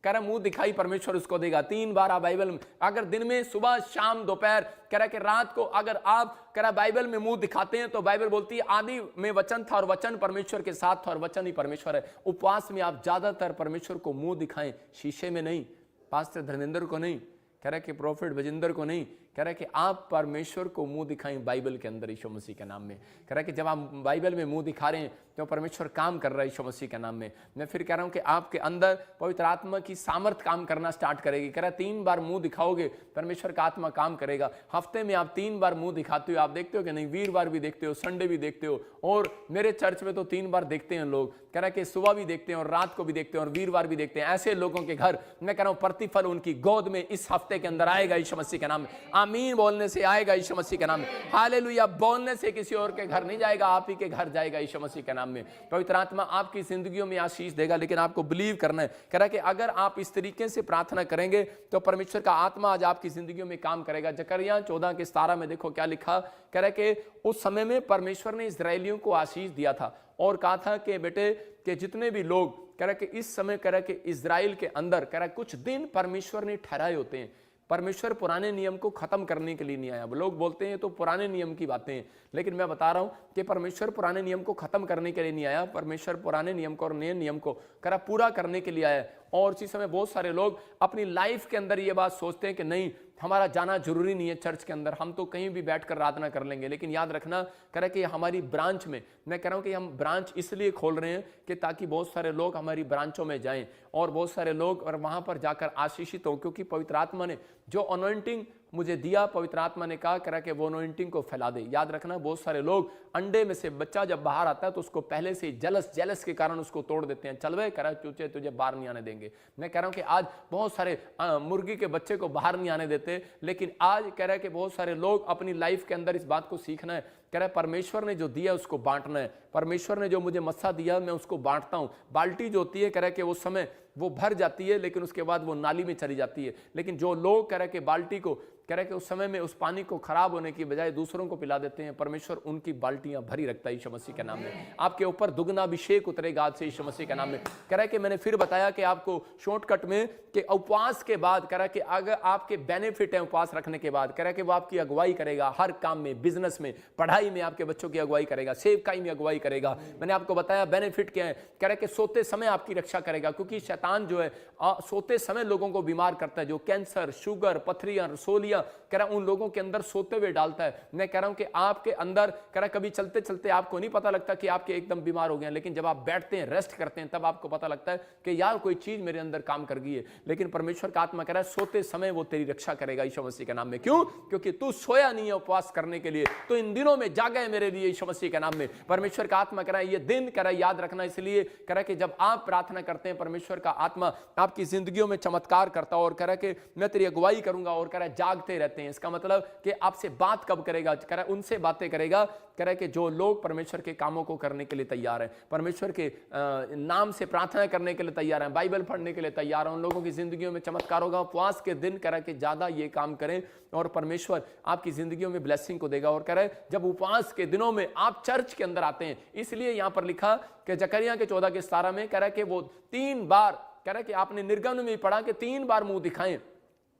कह रहा मुंह दिखाई परमेश्वर उसको देगा 3 बार। आप बाइबल में अगर दिन में, सुबह, शाम, दोपहर, कह रहा है कि रात को अगर आप कह रहा बाइबल में मुंह दिखाते हैं तो बाइबल बोलती है आदि में वचन था और वचन परमेश्वर के साथ था और वचन ही परमेश्वर है। उपवास में आप ज्यादातर परमेश्वर को मुंह दिखाएं, शीशे में नहीं, पास्टर धर्मेंद्र को नहीं, कह रहा है कि प्रोफेट भजिंदर को नहीं, कह रहा है कि आप परमेश्वर को मुंह दिखाएं बाइबल के अंदर यीशु मसीह के नाम में। कह रहा है कि जब आप बाइबल में मुंह दिखा रहे हैं तो परमेश्वर काम कर रहा है यीशु मसीह के नाम में। मैं फिर कह रहा हूं कि आपके अंदर पवित्र आत्मा की सामर्थ काम करना स्टार्ट करेगी। कह रहा है 3 बार मुंह दिखाओगे, परमेश्वर का आत्मा काम करेगा। हफ्ते में आप 3 बार मुंह दिखाते हो। आप देखते हो कि नहीं? वीरवार भी देखते हो, संडे भी देखते हो, और मेरे चर्च में तो 3 बार देखते हैं लोग। कह रहा है कि सुबह भी देखते हैं और रात को भी देखते हैं और वीरवार भी देखते हैं। ऐसे लोगों के घर मैं कह रहा हूं प्रतिफल उनकी गोद में इस हफ्ते के अंदर आएगा यीशु मसीह के नाम में। आमीन बोलने से आएगा यीशु मसीह के नाम में। हालेलुया बोलने से किसी और के घर नहीं जाएगा, आप ही के घर जाएगा यीशु मसीह के नाम में। पवित्र आत्मा आपकी जिंदगियों में आशीष देगा, लेकिन आपको बिलीव करना है। कह रहा है कि अगर आप इस तरीके से प्रार्थना करेंगे तो परमेश्वर का आत्मा आज आपकी जिंदगियों में काम करेगा। जकरिया 14:17 में देखो क्या लिखा। कह रहा है कि उस समय में परमेश्वर ने इस्राएलियों को आशीष दिया था और कहा था कि बेटे कि जितने भी लोग, कह रहा है कि इस समय, कह रहा है कि इजराइल के अंदर, कह रहा है कुछ दिन परमेश्वर ने ठहराए होते हैं। परमेश्वर पुराने नियम को खत्म करने के लिए नहीं आया। लोग बोलते हैं तो पुराने नियम की बातें हैं, लेकिन मैं बता रहा हूं कि परमेश्वर पुराने नियम को खत्म करने के लिए नहीं आया। परमेश्वर पुराने नियम को और नए नियम को करा पूरा करने के लिए आया। और इसी समय बहुत सारे लोग अपनी लाइफ के अंदर ये बात सोचते हैं कि नहीं, हमारा जाना जरूरी नहीं है चर्च के अंदर, हम तो कहीं भी बैठकर आराधना कर लेंगे। लेकिन याद रखना, कह रहा है कि हमारी ब्रांच में, मैं कह रहा हूं कि हम ब्रांच इसलिए खोल रहे हैं कि ताकि बहुत सारे लोग हमारी ब्रांचों में जाएं और बहुत सारे लोग और वहां पर जाकर आशीषित हों। क्योंकि पवित्र आत्मा ने जो अनॉइंटिंग मुझे दिया, पवित्र आत्मा ने कहा करा कि वो अनॉइंटिंग को फैला दे। याद रखना, बहुत सारे लोग अंडे में से बच्चा जब बाहर आता है तो उसको पहले से जेलस के कारण उसको तोड़ देते हैं। चल वे करा चूचे तुझे बाहर नहीं आने देंगे। मैं कह रहा हूं कि आज बहुत सारे मुर्गी के बच्चे को बाहर नहीं आने देते, लेकिन आज कह रहा है कि बहुत सारे लोग अपनी लाइफ के अंदर इस बात को सीखना है। कह रहा है परमेश्वर ने जो दिया उसको बांटना है। परमेश्वर ने जो मुझे मस्सा दिया मैं उसको बांटता हूं। बाल्टी जो होती है, कह रहा है कि उस समय वो भर जाती है, लेकिन उसके बाद वो नाली में चली जाती है। लेकिन जो लोग कह रहे कि बाल्टी को, कह रहे कि उस समय में उस पानी को खराब होने की बजाय दूसरों को पिला देते हैं, परमेश्वर उनकी बाल्टियां भरी रखता है यीशु मसीह के नाम में। आपके ऊपर दुगना अभिषेक उतरेगा आज से यीशु मसीह के नाम में। कह रहा है कि मैंने फिर बताया कि आपको शॉर्टकट में कि उपवास के बाद, कह रहा है कि अगर आपके बेनिफिट है उपवास रखने के बाद, कह रहा है कि वो आपकी अगुवाई करेगा हर काम में, बिजनेस में, पढ़ाई में आपके बच्चों की अगुवाई करेगा, सेवकाई में अगुवाई करेगा। मैंने आपको बताया बेनिफिट क्या है। कह रहा है कि सोते समय आपकी रक्षा करेगा, क्योंकि शैतान जो है सोते समय लोगों को बीमार करता है। जो कैंसर, शुगर, पथरियां, रसोलियां, कह रहा उन लोगों के अंदर सोते हुए डालता है। मैं कह रहा हूं कि आपके अंदर, कह रहा कभी चलते चलते आपको नहीं पता लगता कि आपके एकदम बीमार हो गए, लेकिन जब आप बैठते हैं, रेस्ट करते हैं, तब आपको पता लगता है कि यार कोई चीज मेरे अंदर काम कर गई है। लेकिन परमेश्वर का आत्मा कह रहा है सोते समय वो तेरी रक्षा करेगा यीशु मसीह के नाम में। क्यों? क्योंकि तू सोया नहीं है उपवास करने के लिए, तो इन दिनों में जागा है मेरे लिए यीशु मसीह के नाम में। परमेश्वर का आत्मा कह रहा है ये दिन, कह रहा है याद रखना, इसलिए कह रहा है कि जब आप प्रार्थना करते हैं परमेश्वर का आत्मा आपकी जिंदगियों में चमत्कार करता है और कह रहा है कि मैं तेरी अगुवाई करूंगा, और कह रहा है जागते रहते हैं। इसका मतलब कि आपसे बात कब करेगा? कह रहा है उनसे बातें करेगा कह रहा है कि जो लोग परमेश्वर के कामों को करने के लिए तैयार हैं, परमेश्वर के नाम से प्रार्थना करने के लिए तैयार हैं, बाइबल पढ़ने के लिए तैयार हैं, उन लोगों की जिंदगियों में चमत्कार होगा। उपवास के दिन कह रहा है कि ज़्यादा ये काम करें और परमेश्वर आपकी जिंदगियों में ब्लेसिंग को देगा। और कह रहा है जब उपवास के दिनों में आप चर्च के अंदर आते हैं, इसलिए यहां पर लिखा कि जकरिया के 14 के 17 में कह रहा है कि वो 3 बार, कह रहा है कि आपने निर्गमन में पढ़ा कि 3 बार मुंह दिखाएं,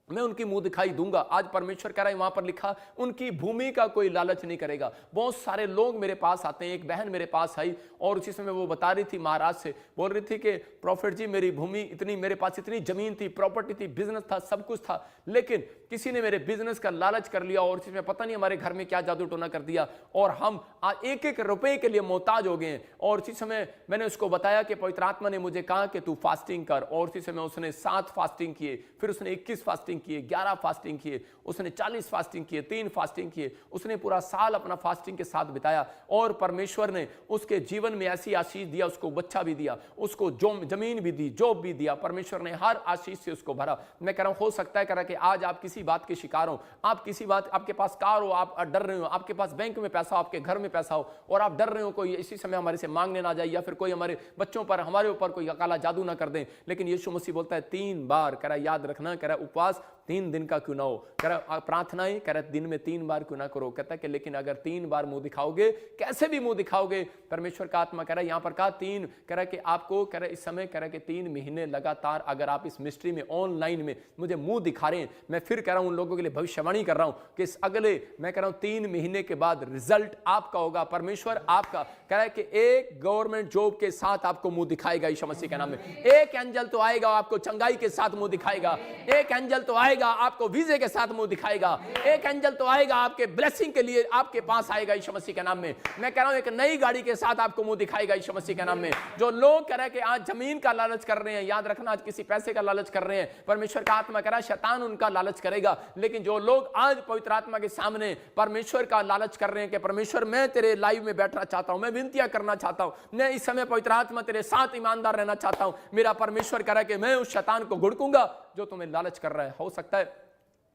मैं उनकी मुंह दिखाई दूंगा। आज परमेश्वर कह रहा है वहां पर लिखा उनकी भूमि का कोई लालच नहीं करेगा। बहुत सारे लोग मेरे पास आते हैं, एक बहन मेरे पास आई और उसी समय वो बता रही थी, महाराज से बोल रही थी कि प्रॉफिट जी मेरी भूमि इतनी, मेरे पास इतनी जमीन थी, प्रॉपर्टी थी, बिजनेस था, सब कुछ था, लेकिन किसी ने मेरे बिजनेस का लालच कर लिया और इसमें पता नहीं हमारे घर में क्या जादू टोना कर दिया और हम आज 1-1 रुपए के लिए मोहताज हो गए हैं। और इसी समय मैंने उसको बताया कि पवित्र आत्मा ने मुझे कहा कि तू फास्टिंग कर, और इसी समय उसने 7 फास्टिंग किए, फिर उसने 21 फास्टिंग किए, 11 फास्टिंग किए, उसने 40 फास्टिंग किए, 3 फास्टिंग किए, उसने पूरा साल अपना फास्टिंग के साथ बिताया और परमेश्वर ने उसके जीवन में ऐसी आशीष दिया, उसको बच्चा भी दिया, उसको जमीन भी दी, जॉब भी दिया, परमेश्वर ने हर आशीष से उसको भरा। मैं कह रहा हूं हो सकता है कह रहा कि आज आप किसी बात के शिकार हो, आप किसी बात, आपके पास कार हो, आप डर रहे हो, आपके पास बैंक में पैसा हो, आपके घर में पैसा हो और आप डर रहे हो कोई इसी समय हमारे से मांगने ना जाए या फिर कोई हमारे बच्चों पर, हमारे ऊपर कोई काला जादू ना कर दे। लेकिन यीशु मसीह बोलता है 3 बार, कह रहा याद रखना, कह रहा उपवास 3 दिन का क्यों ना हो, कह रहा प्रार्थनाएं कह रहा दिन में 3 बार क्यों ना करो। कहता है कि लेकिन अगर 3 बार मुंह दिखाओगे, कैसे भी मुंह दिखाओगे, परमेश्वर का आत्मा कह रहा है यहां पर कहा 3, कह रहा कि आपको, कह रहा इस समय कह रहा कि 3 महीने लगातार अगर आप इस मिस्ट्री में ऑनलाइन में मुझे मुंह दिखा रहे हैं, मैं फिर कह रहा हूं उन लोगों के लिए भविष्यवाणी कर रहा हूं कि इस अगले, मैं कह रहा हूं 3 महीने के बाद रिजल्ट आपका होगा। परमेश्वर आपका कह रहा है कि एक गवर्नमेंट जॉब के साथ आपको मुंह दिखाएगा यीशु मसीह के नाम में। एक एंजल तो आएगा आपको चंगाई के साथ मुंह दिखाएगा, एक एंजल तो आएगा आपको वीजे के साथ मुंह दिखाएगा, एक एंजल तो आएगा आपके ब्लेसिंग के लिए आपके पास आएगा यीशु मसीह के नाम में। मैं कह रहा हूं एक नई गाड़ी के साथ आपको मुंह दिखाएगा यीशु मसीह के नाम में। जो लोग कह रहे हैं कि आज जमीन का लालच कर रहे हैं, याद रखना आज किसी पैसे का लालच कर रहे हैं, परमेश्वर का आत्मा कह रहा है शैतान उनका लालच करेगा। लेकिन जो लोग आज पवित्र आत्मा के सामने परमेश्वर का लालच कर रहे हैं कि परमेश्वर मैं तेरे लाइव में बैठना चाहता हूं, मैं विनतियां करना चाहता हूं, मैं इस समय पवित्र आत्मा तेरे साथ ईमानदार रहना चाहता हूं, मेरा परमेश्वर कह रहा है कि मैं उस शैतान को घुड़कूंगा जो तुम्हें लालच कर रहा है। हो सकता है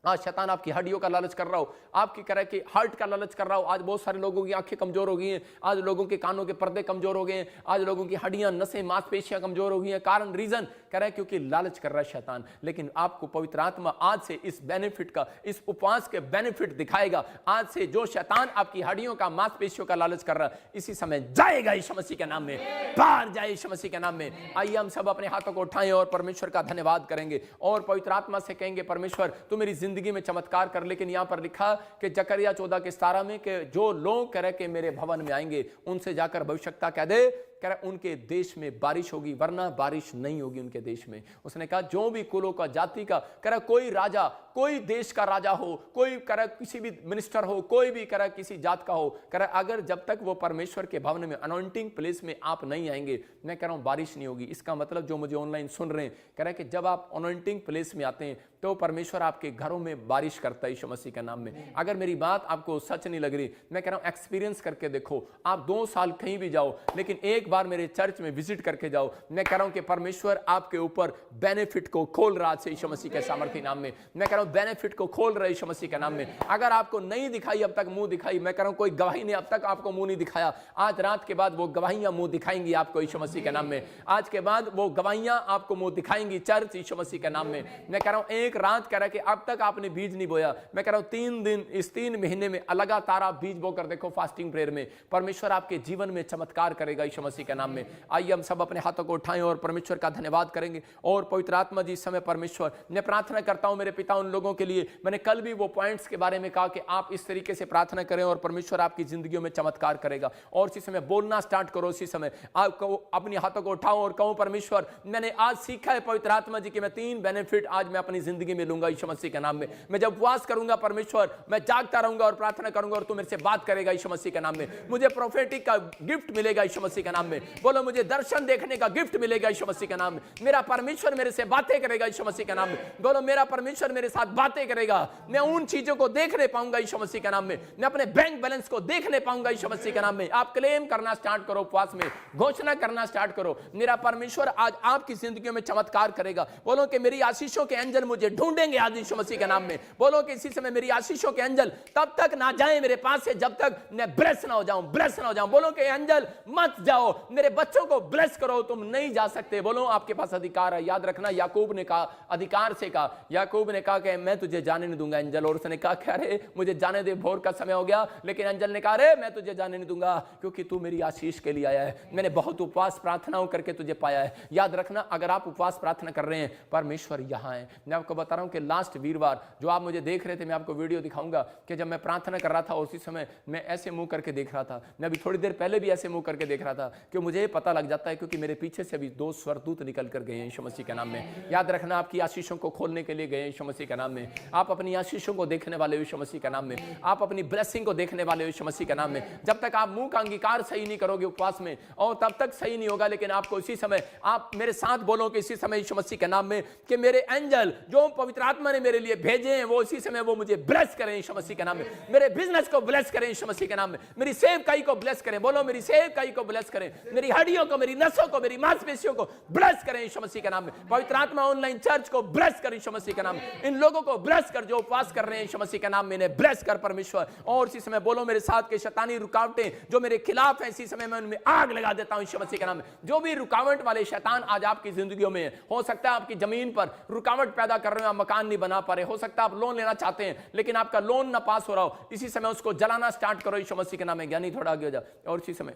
आज शैतान आपकी हड्डियों का लालच कर रहा हो, आपकी कह रहा है कि हार्ट का लालच कर रहा हो। आज बहुत सारे लोगों की आंखें कमजोर हो गई हैं, आज लोगों के कानों के पर्दे कमजोर हो गए हैं, आज लोगों की हड्डियां, नसें, मांसपेशियां कमजोर हो गई हैं। कारण रीजन कह रहा है क्योंकि लालच कर रहा है शैतान। लेकिन आपको पवित्र आत्मा आज से इस बेनिफिट का, इस उपवास के बेनिफिट दिखाएगा। आज से जो शैतान आपकी हड्डियों का, मांसपेशियों का लालच कर रहा है, इसी समय जाएगा यीशु मसीह के नाम में, बाहर जाए यीशु मसीह के नाम में। आइए हम सब अपने हाथों को उठाएं और परमेश्वर का धन्यवाद करेंगे और पवित्र आत्मा से कहेंगे परमेश्वर तू मेरी जिंदगी में चमत्कार कर। लेकिन यहां पर लिखा कि जकरिया 14 के 17 में कि जो लोग कह रहे कि मेरे भवन में आएंगे उनसे जाकर भविष्यता कह दे, कह रहा उनके देश में बारिश होगी वरना बारिश नहीं होगी उनके देश में। उसने कहा जो भी कुलों का, जाति का, कह रहा कोई राजा, कोई देश का राजा हो, कोई कह रहा किसी भी मिनिस्टर हो, कोई भी कह रहा किसी जात का हो, कह रहा अगर जब तक वो परमेश्वर के भवन में, अनॉइंटिंग प्लेस में आप नहीं आएंगे, मैं कह रहा हूं बारिश नहीं होगी। इसका मतलब जो मुझे ऑनलाइन सुन रहे हैं, कह रहा है कि जब आप अनॉइंटिंग प्लेस में आते हैं तो परमेश्वर आपके घरों में बारिश करता है यीशु मसीह के नाम में। अगर मेरी बात आपको सच नहीं लग रही, मैं कह रहा हूं एक्सपीरियंस करके देखो। आप 2 साल कहीं भी जाओ, लेकिन एक बार मेरे चर्च में विजिट करके जाओ। मैं कह रहा हूं कि परमेश्वर आपके ऊपर बेनिफिट को खोल रहा है यीशु मसीह के सामर्थ्य नाम में। मैं कह रहा हूं बेनिफिट को खोल रहा है यीशु मसीह के नाम में। अगर आपको नहीं दिखाई अब तक मुंह दिखाई, मैं कह रहा हूं कोई गवाही ने अब तक आपको मुंह नहीं दिखाया, आज रात के बाद वो गवाहियां मुंह दिखाएंगी आपको यीशु मसीह के नाम में। आज के बाद वो गवाहियां आपको मुंह दिखाएंगी चर्च यीशु मसीह के नाम में। मैं कह रहा हूं एक रात कह रहा है कि अब तक आपने बीज नहीं बोया, मैं कह रहा हूं 3 दिन, इस 3 महीने में लगातार आप बीज बोकर देखो फास्टिंग प्रेयर में, परमेश्वर आपके जीवन में चमत्कार करेगा यीशु मसीह के नाम में। आइए हम सब अपने हाथों को उठाएं और परमेश्वर का धन्यवाद करेंगे। और पवित्र आत्मा जी इस समय परमेश्वर, मैं प्रार्थना करता हूं मेरे पिता उन लोगों के लिए, मैंने कल भी वो पॉइंट्स के बारे में कहा कि आप इस तरीके से प्रार्थना करें और परमेश्वर आपकी जिंदगियों में चमत्कार करेगा। और इसी समय बोलना स्टार्ट करो, इसी समय आप अपने हाथों को उठाओ और कहो परमेश्वर मैंने आज सीखा है पवित्र आत्मा जी कि मैं 3 बेनिफिट आज मैं अपनी जिंदगी में लूंगा यीशु मसीह के नाम में। मैं जब उपवास करूंगा परमेश्वर, मैं जागता रहूंगा और प्रार्थना करूंगा और तू मेरे से बात करेगा यीशु मसीह के नाम में। मुझे प्रोफेटिक का गिफ्ट मिलेगा यीशु मसीह के नाम नाम में। बोलो मुझे दर्शन देखने का गिफ्ट मिलेगा यीशु मसीह के नाम में। मेरा परमेश्वर मेरे से बातें करेगा यीशु मसीह के नाम में। बोलो मेरा परमेश्वर मेरे साथ बातें करेगा, मैं उन चीजों को देखने पाऊंगा यीशु मसीह के नाम में। मैं अपने बैंक बैलेंस को देखने पाऊंगा यीशु मसीह के नाम में। आप क्लेम करना स्टार्ट करो, उपवास में घोषणा करना स्टार्ट करो, मेरा परमेश्वर आज आपकी जिंदगी में चमत्कार करेगा। बोलो कि मेरी आशीषों के एंजल मुझे ढूंढेंगे आज यीशु मसीह के नाम में। बोलो कि इसी समय मेरी आशीषों के एंजल तब तक ना जाएं मेरे पास से जब तक मैं ब्लेस ना हो जाऊं, ब्लेस ना हो जाऊं। बोलो कि एंजल मत जाओ, मेरे बच्चों को ब्लेस करो, तुम नहीं जा सकते। बोलो आपके पास अधिकार है। याद रखना याकूब ने कहा, अधिकार से कहा, याकूब ने कहा कि मैं तुझे जाने नहीं दूंगा एंजल, और उसने कहा कि अरे मुझे जाने दे, भोर का समय हो गया। लेकिन एंजल ने कहा अरे मैं तुझे जाने नहीं दूंगा क्योंकि तू मेरी आशीष के लिए आया है, मैंने बहुत उपवास प्रार्थनाओं करके तुझे पाया है। याद रखना अगर आप उपवास प्रार्थना कर रहे हैं, परमेश्वर यहां है। मैं आपको बता रहा हूं कि लास्ट वीरवार जो आप मुझे देख रहे थे, मैं आपको वीडियो दिखाऊंगा कि जब मैं प्रार्थना कर रहा था उसी समय मैं ऐसे मुंह करके देख रहा था। मैं अभी थोड़ी देर पहले भी ऐसे मुंह करके देख रहा था कि मुझे पता लग जाता है क्योंकि मेरे पीछे से अभी 2 स्वर्गदूत निकल कर गए हैं यीशु मसीह के नाम में। याद रखना आपकी आशीषों को खोलने के लिए गए हैं यीशु मसीह के नाम में। आप अपनी आशीषों को देखने वाले यीशु मसीह के नाम में, आप अपनी ब्लेसिंग को देखने वाले यीशु मसीह के नाम में। जब तक आप मुंह का अंगीकार सही नहीं करोगे उपवास में, और तब तक सही नहीं होगा। लेकिन आपको इसी समय आप मेरे साथ बोलो कि इसी समय यीशु मसीह के नाम में कि मेरे एंजल जो पवित्र आत्मा ने मेरे लिए भेजे हैं वो इसी समय वो मुझे ब्लेस करें यीशु मसीह के नाम में। मेरे बिजनेस को ब्लेस करें यीशु मसीह के नाम में। मेरी सेवकाई को ब्लेस करें। बोलो मेरी सेवकाई को ब्लेस करें, मेरी हड्डियों को, मेरी नसों को, मेरी मांसपेशियों को ब्लेस करें यीशु मसीह के नाम में। पवित्र आत्मा ऑनलाइन चर्च को ब्लेस कर यीशु मसीह के नाम में। इन लोगों को ब्लेस कर जो उपवास कर रहे हैं यीशु मसीह के नाम में, इन्हें ब्लेस कर परमेश्वर। और इसी समय बोलो मेरे साथ के शैतानी रुकावटें जो मेरे खिलाफ है, इसी समय मैं उनमें आग लगा देता हूं यीशु मसीह के नाम में। जो भी रुकावट वाले शैतान आज आपकी जिंदगियों में है, हो सकता है आपकी जमीन पर रुकावट पैदा कर रहे हो, आप मकान नहीं बना पा रहे, हो सकता है आप लोन लेना चाहते हैं लेकिन आपका लोन ना पास हो रहा हो, इसी समय उसको जलाना स्टार्ट करो यीशु मसीह के नाम में। ज्ञानी थोड़ा आगे हो जाओ। और इसी समय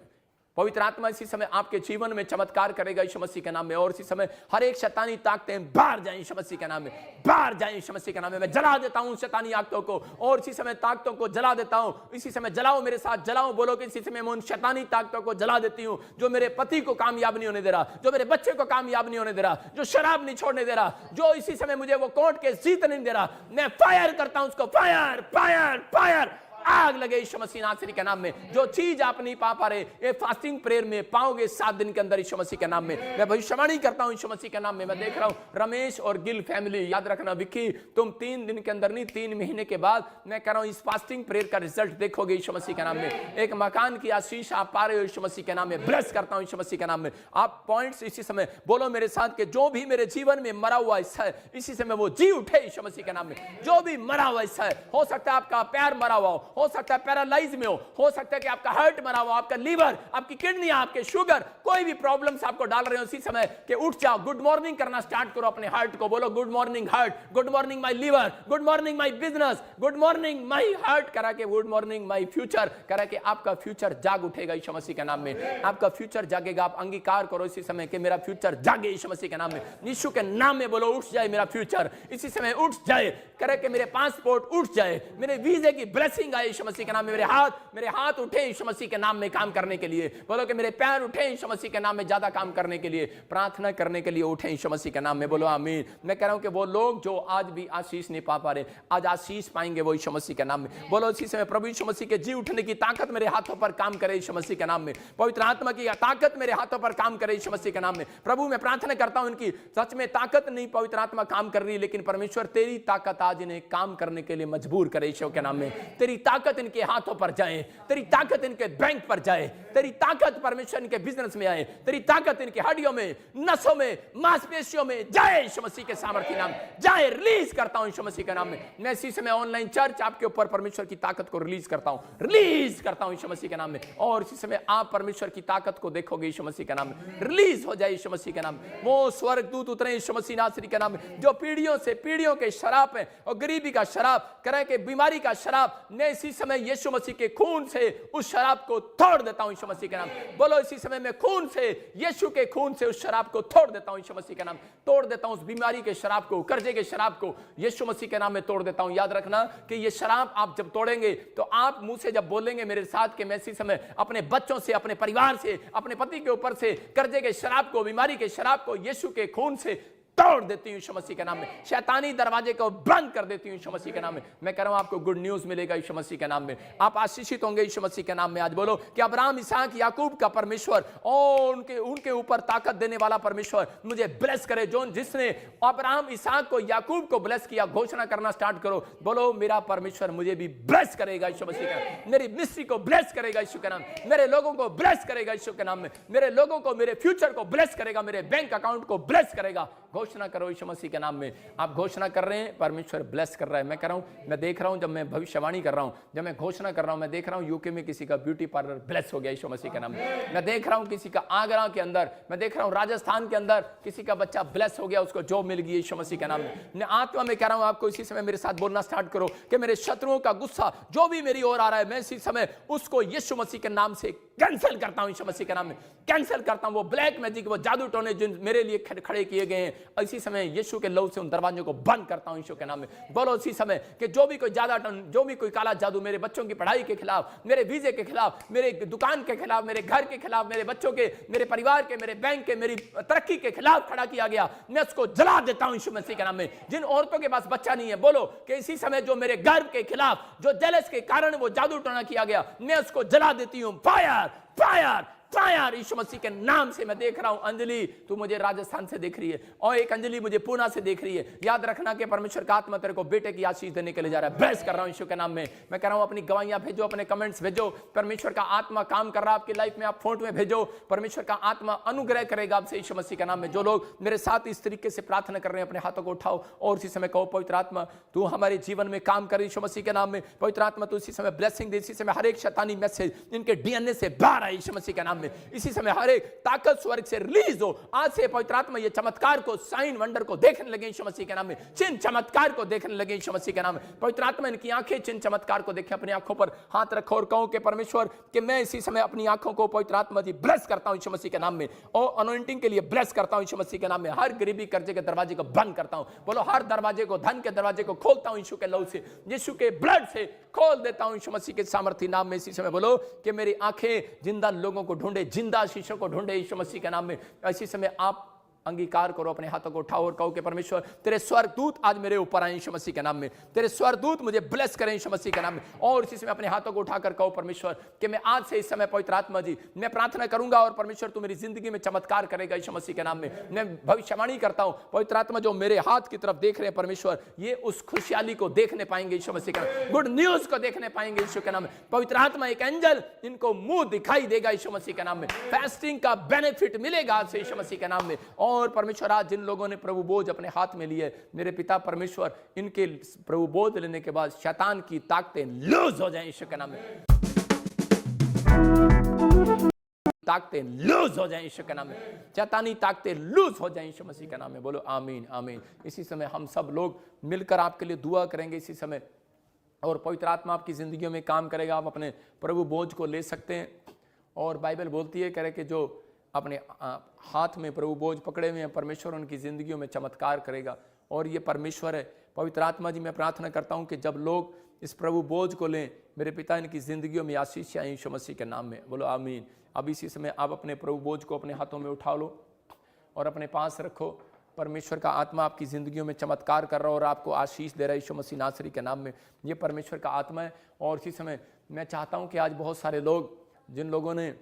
पवित्र आत्मा इसी समय आपके जीवन में चमत्कार करेगा यीशु मसीह के नाम में। और इसी समय हर एक शैतानी ताकतें बाहर जाएं यीशु मसीह के नाम में, बाहर जाएं यीशु मसीह के नाम में। मैं जला देता हूं शैतानी ताकतों को, और इसी समय ताकतों को जला देता हूं। इसी समय जलाओ, मेरे साथ जलाओ। बोलो कि इसी समय मैं उन शैतानी ताकतों को जला देती हूं जो मेरे पति को कामयाब नहीं होने दे रहा, जो मेरे बच्चे को कामयाब नहीं होने दे रहा, जो शराब नहीं छोड़ने दे रहा, जो इसी समय मुझे वो कोर्ट केस जीत नहीं दे रहा। मैं फायर करता हूं उसको, फायर फायर फायर, आग लगे यीशु मसीह नासरी के नाम में। जो चीज आप नहीं पा रहे, ये फास्टिंग प्रेयर में पाओगे 7 दिन के अंदर यीशु मसीह के नाम में। मैं भविष्यवाणी करता हूं यीशु मसीह के नाम में। मैं देख रहा हूं रमेश और गिल फैमिली, याद रखना विक्की, तुम 3 दिन के अंदर नहीं 3 महीने के बाद मैं कह रहा हूं इस फास्टिंग प्रेयर का रिजल्ट देखोगे यीशु मसीह के नाम में। एक मकान की आशीष आप पा रहे हो यीशु मसीह के नाम में। ब्लेस करता हूं यीशु मसीह के नाम में। आप पॉइंट्स इसी समय बोलो मेरे साथ के जो भी मेरे जीवन में मरा हुआ हिस्सा है इसी समय वो जी उठे यीशु मसीह के नाम में। जो भी मरा हुआ हिस्सा है, हो सकता है आपका पैर मरा हुआ हो सकता है पैरालाइज में हो सकता है कि आपका हार्ट मरा हुआ, आपका लीवर, आपकी किडनी, आपके शुगर, कोई भी प्रॉब्लम्स आपको डाल रहे हो इसी समय कि उठ जाओ, गुड मॉर्निंग करना स्टार्ट करो अपने हार्ट को। बोलो good morning heart, good morning my liver, good morning my business, good morning my heart, करा के गुड मॉर्निंग माय फ्यूचर, करा के आपका फ्यूचर जाग उठेगा यीशु मसीह के नाम में। आपका फ्यूचर जागेगा। आप अंगीकार करो इसी समय कि मेरा फ्यूचर जागे यीशु मसीह के नाम में। यीशु के नाम में बोलो उठ जाए मेरा फ्यूचर, इसी समय उठ जाए, करे कि मेरे पासपोर्ट उठ जाए, मेरे वीजे की ब्लेसिंग आए यीशु मसीह के नाम में। मेरे हाथ उठे यीशु मसीह के नाम में काम करने के लिए। बोलो कि मेरे पैर उठे यीशु मसीह के नाम में ज्यादा काम करने के लिए, प्रार्थना करने के लिए उठे यीशु मसीह के नाम में। बोलो आमीन। मैं कह रहा हूं कि वो लोग जो आज भी आशीष नहीं पा रहे, आज आशीष पाएंगे वो यीशु मसीह के नाम में। बोलो इसी समय प्रभु यीशु मसीह के जी उठने की ताकत मेरे हाथों पर काम करे यीशु मसीह के नाम में। पवित्र आत्मा की ताकत मेरे हाथों पर काम करे यीशु मसीह के नाम में। प्रभु मैं प्रार्थना करता हूं इनकी सच में ताकत नहीं पवित्र आत्मा काम कर रही है, लेकिन परमेश्वर तेरी ताकत आज इन्हें काम करने के लिए मजबूर करे यीशु के नाम में। तेरी ताकत इनके हाथों पर जाए, तेरी ताकत इनके बैंक पर जाए, तेरी ताकत परमेश्वर इनके बिजनेस में आए, तेरी ताकत इनकी हड्डियों में, नसों में, मांसपेशियों में जाए यीशु मसीह के सामर्थ्य नाम जाए। रिलीज करता हूं यीशु मसीह के नाम में। मैं इसी समय ऑनलाइन चर्च आपके ऊपर परमेश्वर की ताकत को रिलीज करता हूं, रिलीज करता हूं यीशु मसीह के नाम में। और इसी समय आप परमेश्वर की ताकत को देखोगे यीशु मसीह के नाम में। रिलीज हो जाए यीशु मसीह के नाम में। वो स्वर्गदूत उतरे यीशु मसीह नासरी के नाम में, जो पीढ़ियों से पीढ़ियों के शराब है और गरीबी का शराब, करे के बीमारी का शराब, मैं इसी समय यीशु मसीह के खून से उस शराब को तोड़ देता हूं यीशु मसीह के नाम। बोलो इसी समय मैं खून से, यीशु के खून से उस शराब को तोड़ देता हूं यीशु मसीह के नाम। तोड़ देता हूं उस बीमारी के शराब को, कर्जे के शराब को यीशु मसीह के नाम में तोड़ देता हूं। याद रखना कि ये शराब आप जब तोड़ेंगे तो आप मुंह से जब बोलेंगे मेरे साथ कि मैं इसी समय अपने बच्चों से, अपने परिवार से, अपने पति के ऊपर से कर्जे के शराब को, बीमारी के शराब को यीशु के खून से तोड़ देती हूँ यीशु मसीह के नाम में, शैतानी दरवाजे को बंद कर देती हूँ यीशु मसीह के नाम में। मैं कह रहा हूँ आपको गुड न्यूज मिलेगा यीशु मसीह के नाम में, आप आशीषित होंगे यीशु मसीह के नाम में। आज बोलो कि अब्राहम, इसहाक, याकूब का परमेश्वर और उनके ऊपर ताकत देने वाला परमेश्वर मुझे ब्लेस करे। जो जिसने अब्राहम, इसहाक को, याकूब को ब्लेस किया, घोषणा करना स्टार्ट करो, बोलो मेरा परमेश्वर मुझे भी ब्लेस करेगा यीशु मसीह का, मेरी मिनिस्ट्री को ब्लेस करेगा यीशु के नाम, मेरे लोगों को ब्लेस करेगा यीशु के नाम में, मेरे लोगों को, मेरे फ्यूचर को ब्लेस करेगा, मेरे बैंक अकाउंट को ब्लेस करेगा। घोषणा करो यीशु मसीह के नाम में। आप घोषणा कर रहे हैं, परमेश्वर ब्लेस कर रहा है। मैं कह रहा हूं, मैं देख रहा हूं, जब मैं भविष्यवाणी कर रहा हूं, जब मैं घोषणा कर रहा हूं, मैं देख रहा हूं यूके में किसी का ब्यूटी पार्लर ब्लेस हो गया यीशु मसीह के नाम में। मैं देख रहा हूं किसी का आगरा के अंदर, मैं देख रहा हूं राजस्थान के अंदर किसी का बच्चा ब्लेस हो गया, उसको जॉब मिल गई यीशु मसीह के नाम में। मैं आत्मा में कह रहा हूं आपको, इसी समय मेरे साथ बोलना स्टार्ट करो कि मेरे शत्रुओं का गुस्सा जो भी मेरी ओर आ रहा है, मैं इसी समय उसको यीशु मसीह के नाम से कैंसिल करता हूं, यीशु मसीह के नाम में कैंसिल करता हूं। वो ब्लैक मैजिक, वो जादू टोने जिन मेरे लिए खड़े किए गए हैं, इसी समय यीशु के लहू से उन दरवाजों को बंद करता हूं यीशु के नाम में। बोलो इसी समय कि जो भी कोई काला जादू मेरे बच्चों की पढ़ाई के खिलाफ, मेरे वीजे के खिलाफ, मेरे दुकान के खिलाफ, मेरे घर के खिलाफ, मेरे बच्चों के, मेरे परिवार के, मेरे बैंक के, मेरी तरक्की के खिलाफ खड़ा किया गया, मैं उसको जला देता हूं यीशु मसीह के नाम में। जिन औरतों के पास बच्चा नहीं है, बोलो कि इसी समय जो मेरे गर्भ के खिलाफ, जो जेलस के कारण वो जादू टोना किया गया, मैं उसको जला देती हूं। फायर फायर फायर यीशु मसीह के नाम से। मैं देख रहा हूं अंजलि, तू मुझे राजस्थान से देख रही है, और एक अंजलि मुझे पूना से देख रही है। याद रखना कि परमेश्वर का आत्मा तेरे को बेटे की आशीष देने के लिए जा रहा है। ब्लेस कर रहा हूं यीशु के नाम में। मैं कह रहा हूं अपनी गवाहियां भेजो, अपने कमेंट्स भेजो, परमेश्वर का आत्मा काम कर रहा है आपकी लाइफ में, आप फोटो में भेजो, परमेश्वर का आत्मा अनुग्रह करेगा आपसे यीशु मसीह के नाम में। जो लोग मेरे साथ इस तरीके से प्रार्थना कर रहे हैं, अपने हाथों को उठाओ और इसी समय कहो, पवित्र आत्मा तू हमारे जीवन में काम कर यीशु मसीह के नाम में। पवित्र आत्मा तू इसी समय ब्लेसिंग दे, इसी समय हर एक शैतानी मैसेज इनके डीएनए से बाहर आए यीशु मसीह के नाम में। इसी समय हर एक ताकत स्वर्ग से रिलीज हो। आज से पवित्र आत्मा ये चमत्कार को, साइन वंडर को देखने लगे यीशु मसीह के नाम में, चिन्ह चमत्कार को देखने लगे यीशु मसीह के नाम में। पवित्र आत्मा इनकी आंखें चिन्ह चमत्कार को देखें। अपनी आंखों पर हाथ रखो और कहो कि परमेश्वर कि मैं इसी समय अपनी आंखों को पवित्र आत्मा जी ब्लेस करता हूं यीशु मसीह के नाम में, और अनॉइंटिंग के लिए ब्लेस करता हूं यीशु मसीह के नाम में। हर गरीबी कर्जे के दरवाजे को बंद करता हूं। बोलो हर दरवाजे को, धन के दरवाजे को खोलता हूं यीशु के लहू से, यीशु के ब्लड से खोल देता हूं यीशु मसीह के सामर्थ्य नाम में। इसी समय बोलो कि मेरी आंखें जिंदा लोगों को ढूंढे, जिंदा शीशों को ढूंढे यीशु मसीह के नाम में। इसी समय आप अंगीकार करो, अपने हाथों को उठाओ और कहो कि परमेश्वर तेरे स्वर्गदूत आज मेरे ऊपर आए यीशु मसीह के नाम में, तेरे स्वर्गदूत मुझे ब्लेस करें यीशु मसीह के नाम में। और इसी समय अपने हाथों को उठाकर कहो परमेश्वर कि मैं आज से इस समय पवित्र आत्मा जी मैं प्रार्थना करूंगा और परमेश्वर तू मेरी जिंदगी में चमत्कार करेगा यीशु मसीह के नाम में। मैं भविष्यवाणी करता हूं पवित्र आत्मा जो मेरे हाथ की तरफ देख रहे हैं परमेश्वर, ये उस खुशहाली को देखने पाएंगे यीशु मसीह के नाम, गुड न्यूज को देखने पाएंगे यीशु के नाम में। पवित्र आत्मा एक एंजल इनको मुंह दिखाई देगा यीशु मसीह के नाम में। फास्टिंग का बेनिफिट मिलेगा आज से यीशु मसीह के नाम में। और परमेश्वर आज जिन लोगों ने प्रभु बोझ अपने हाथ में लिए, मेरे पिता परमेश्वर इनके प्रभु बोझ लेने के बाद शैतान की ताकतें लूज हो जाएं यीशु के नाम में, ताकतें लूज हो जाएं यीशु के नाम में, शैतानी ताकतें लूज हो जाएं यीशु मसीह के नाम में। बोलो आमीन आमीन। इसी समय हम सब लोग मिलकर आपके लिए दुआ करेंगे इसी समय, और पवित्र आत्मा आपकी जिंदगियों में काम करेगा। आप अपने प्रभु बोझ को ले सकते हैं, और बाइबल बोलती है करे कि जो अपने हाथ में प्रभु बोझ पकड़े हुए हैं, परमेश्वर उनकी जिंदगियों में चमत्कार करेगा। और ये परमेश्वर है। पवित्र आत्मा जी मैं प्रार्थना करता हूं कि जब लोग इस प्रभु बोझ को लें, मेरे पिता इनकी जिंदगियों में आशीष आए यीशु मसीह के नाम में। बोलो आमीन। अब इसी समय आप अपने प्रभु बोझ को अपने हाथों में उठा लो और अपने पास रखो। परमेश्वर का आत्मा आपकी जिंदगियों में चमत्कार कर रहा है और आपको आशीष दे रहा है यीशु मसीह नासरी के नाम में। ये परमेश्वर का आत्मा है। और इसी समय मैं चाहता हूं कि आज बहुत सारे लोग, जिन लोगों ने